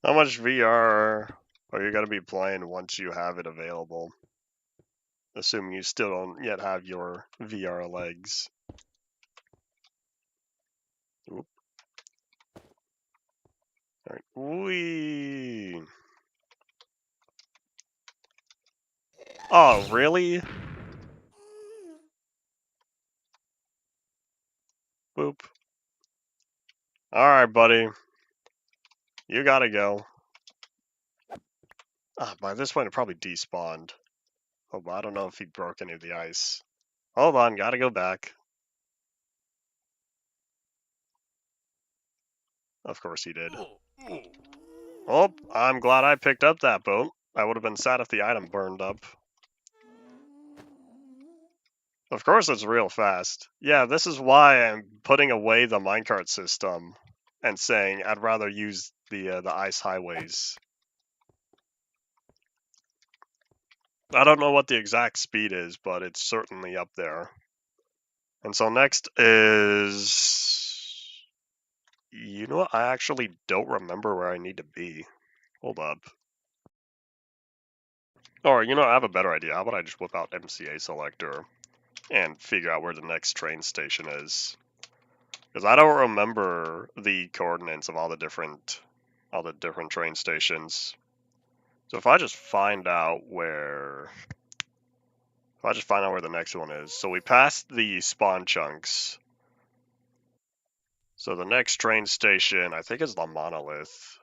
How much VR are you going to be playing once you have it available? Assuming you still don't yet have your VR legs. Oop. Alright. Whee! Oh, really? Boop. Alright, buddy. You gotta go. Ah, by this point it probably despawned. Oh, but I don't know if he broke any of the ice. Hold on, gotta go back. Of course he did. Oh, I'm glad I picked up that boat. I would have been sad if the item burned up. Of course it's real fast. Yeah, this is why I'm putting away the minecart system and saying I'd rather use the ice highways. I don't know what the exact speed is, but it's certainly up there. And so next is... You know what? I actually don't remember where I need to be. Hold up. Or, you know, I have a better idea. How about I just whip out MCA selector and figure out where the next train station is? Because I don't remember the coordinates of all the different train stations. So if I just find out where the next one is. So we passed the spawn chunks. So the next train station, I think, is the monolith.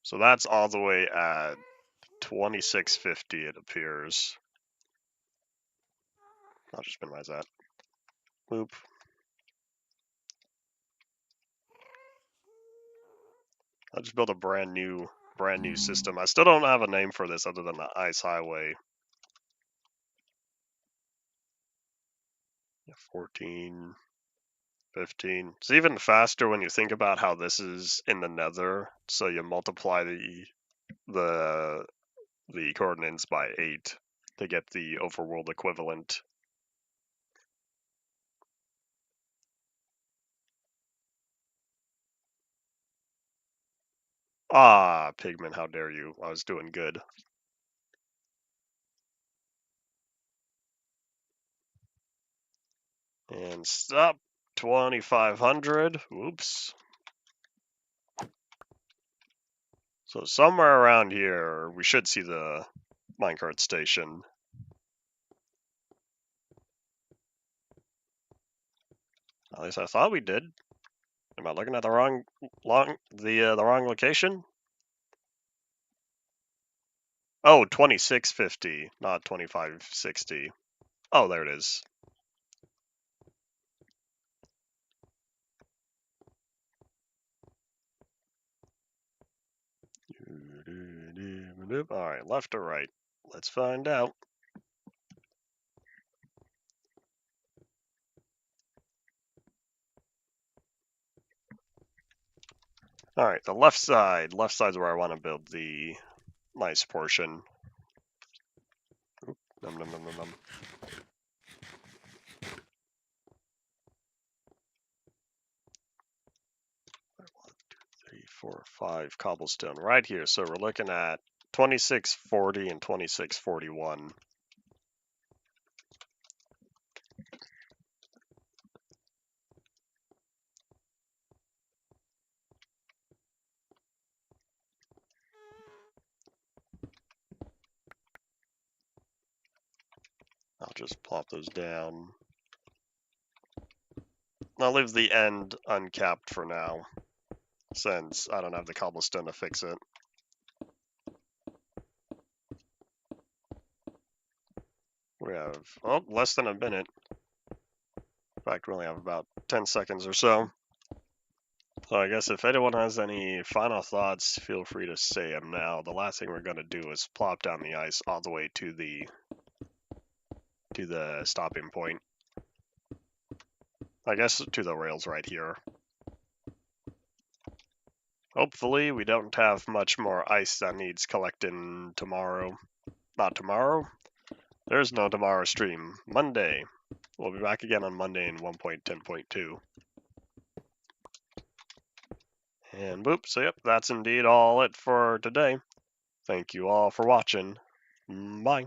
So that's all the way at 2650, it appears. I'll just minimize that. Boop. I'll just build a brand new system. I still don't have a name for this other than the Ice Highway. 14, 15. It's even faster when you think about how this is in the Nether. So you multiply the coordinates by 8 to get the overworld equivalent. Ah, Pigman, how dare you? I was doing good. And stop. 2500. Whoops. So somewhere around here, we should see the minecart station. At least I thought we did. Am I looking at the wrong location? Oh, 2650, not 2560. Oh, there it is. All right, left or right? Let's find out. All right, the left side. Left side's where I want to build the nice portion. Num, num, num, num, num. 3, 4, 5 cobblestone right here. So we're looking at 2640 and 2641. I'll just plop those down. I'll leave the end uncapped for now, since I don't have the cobblestone to fix it. We have, oh, less than a minute. In fact, we only have about 10 seconds or so. So I guess if anyone has any final thoughts, feel free to say them now. The last thing we're going to do is plop down the ice all the way to the stopping point. I guess to the rails right here. Hopefully we don't have much more ice that needs collecting tomorrow. Not tomorrow. There's no tomorrow stream. Monday. We'll be back again on Monday in 1.10.2. And boop, so yep, that's indeed all it for today. Thank you all for watching. Bye.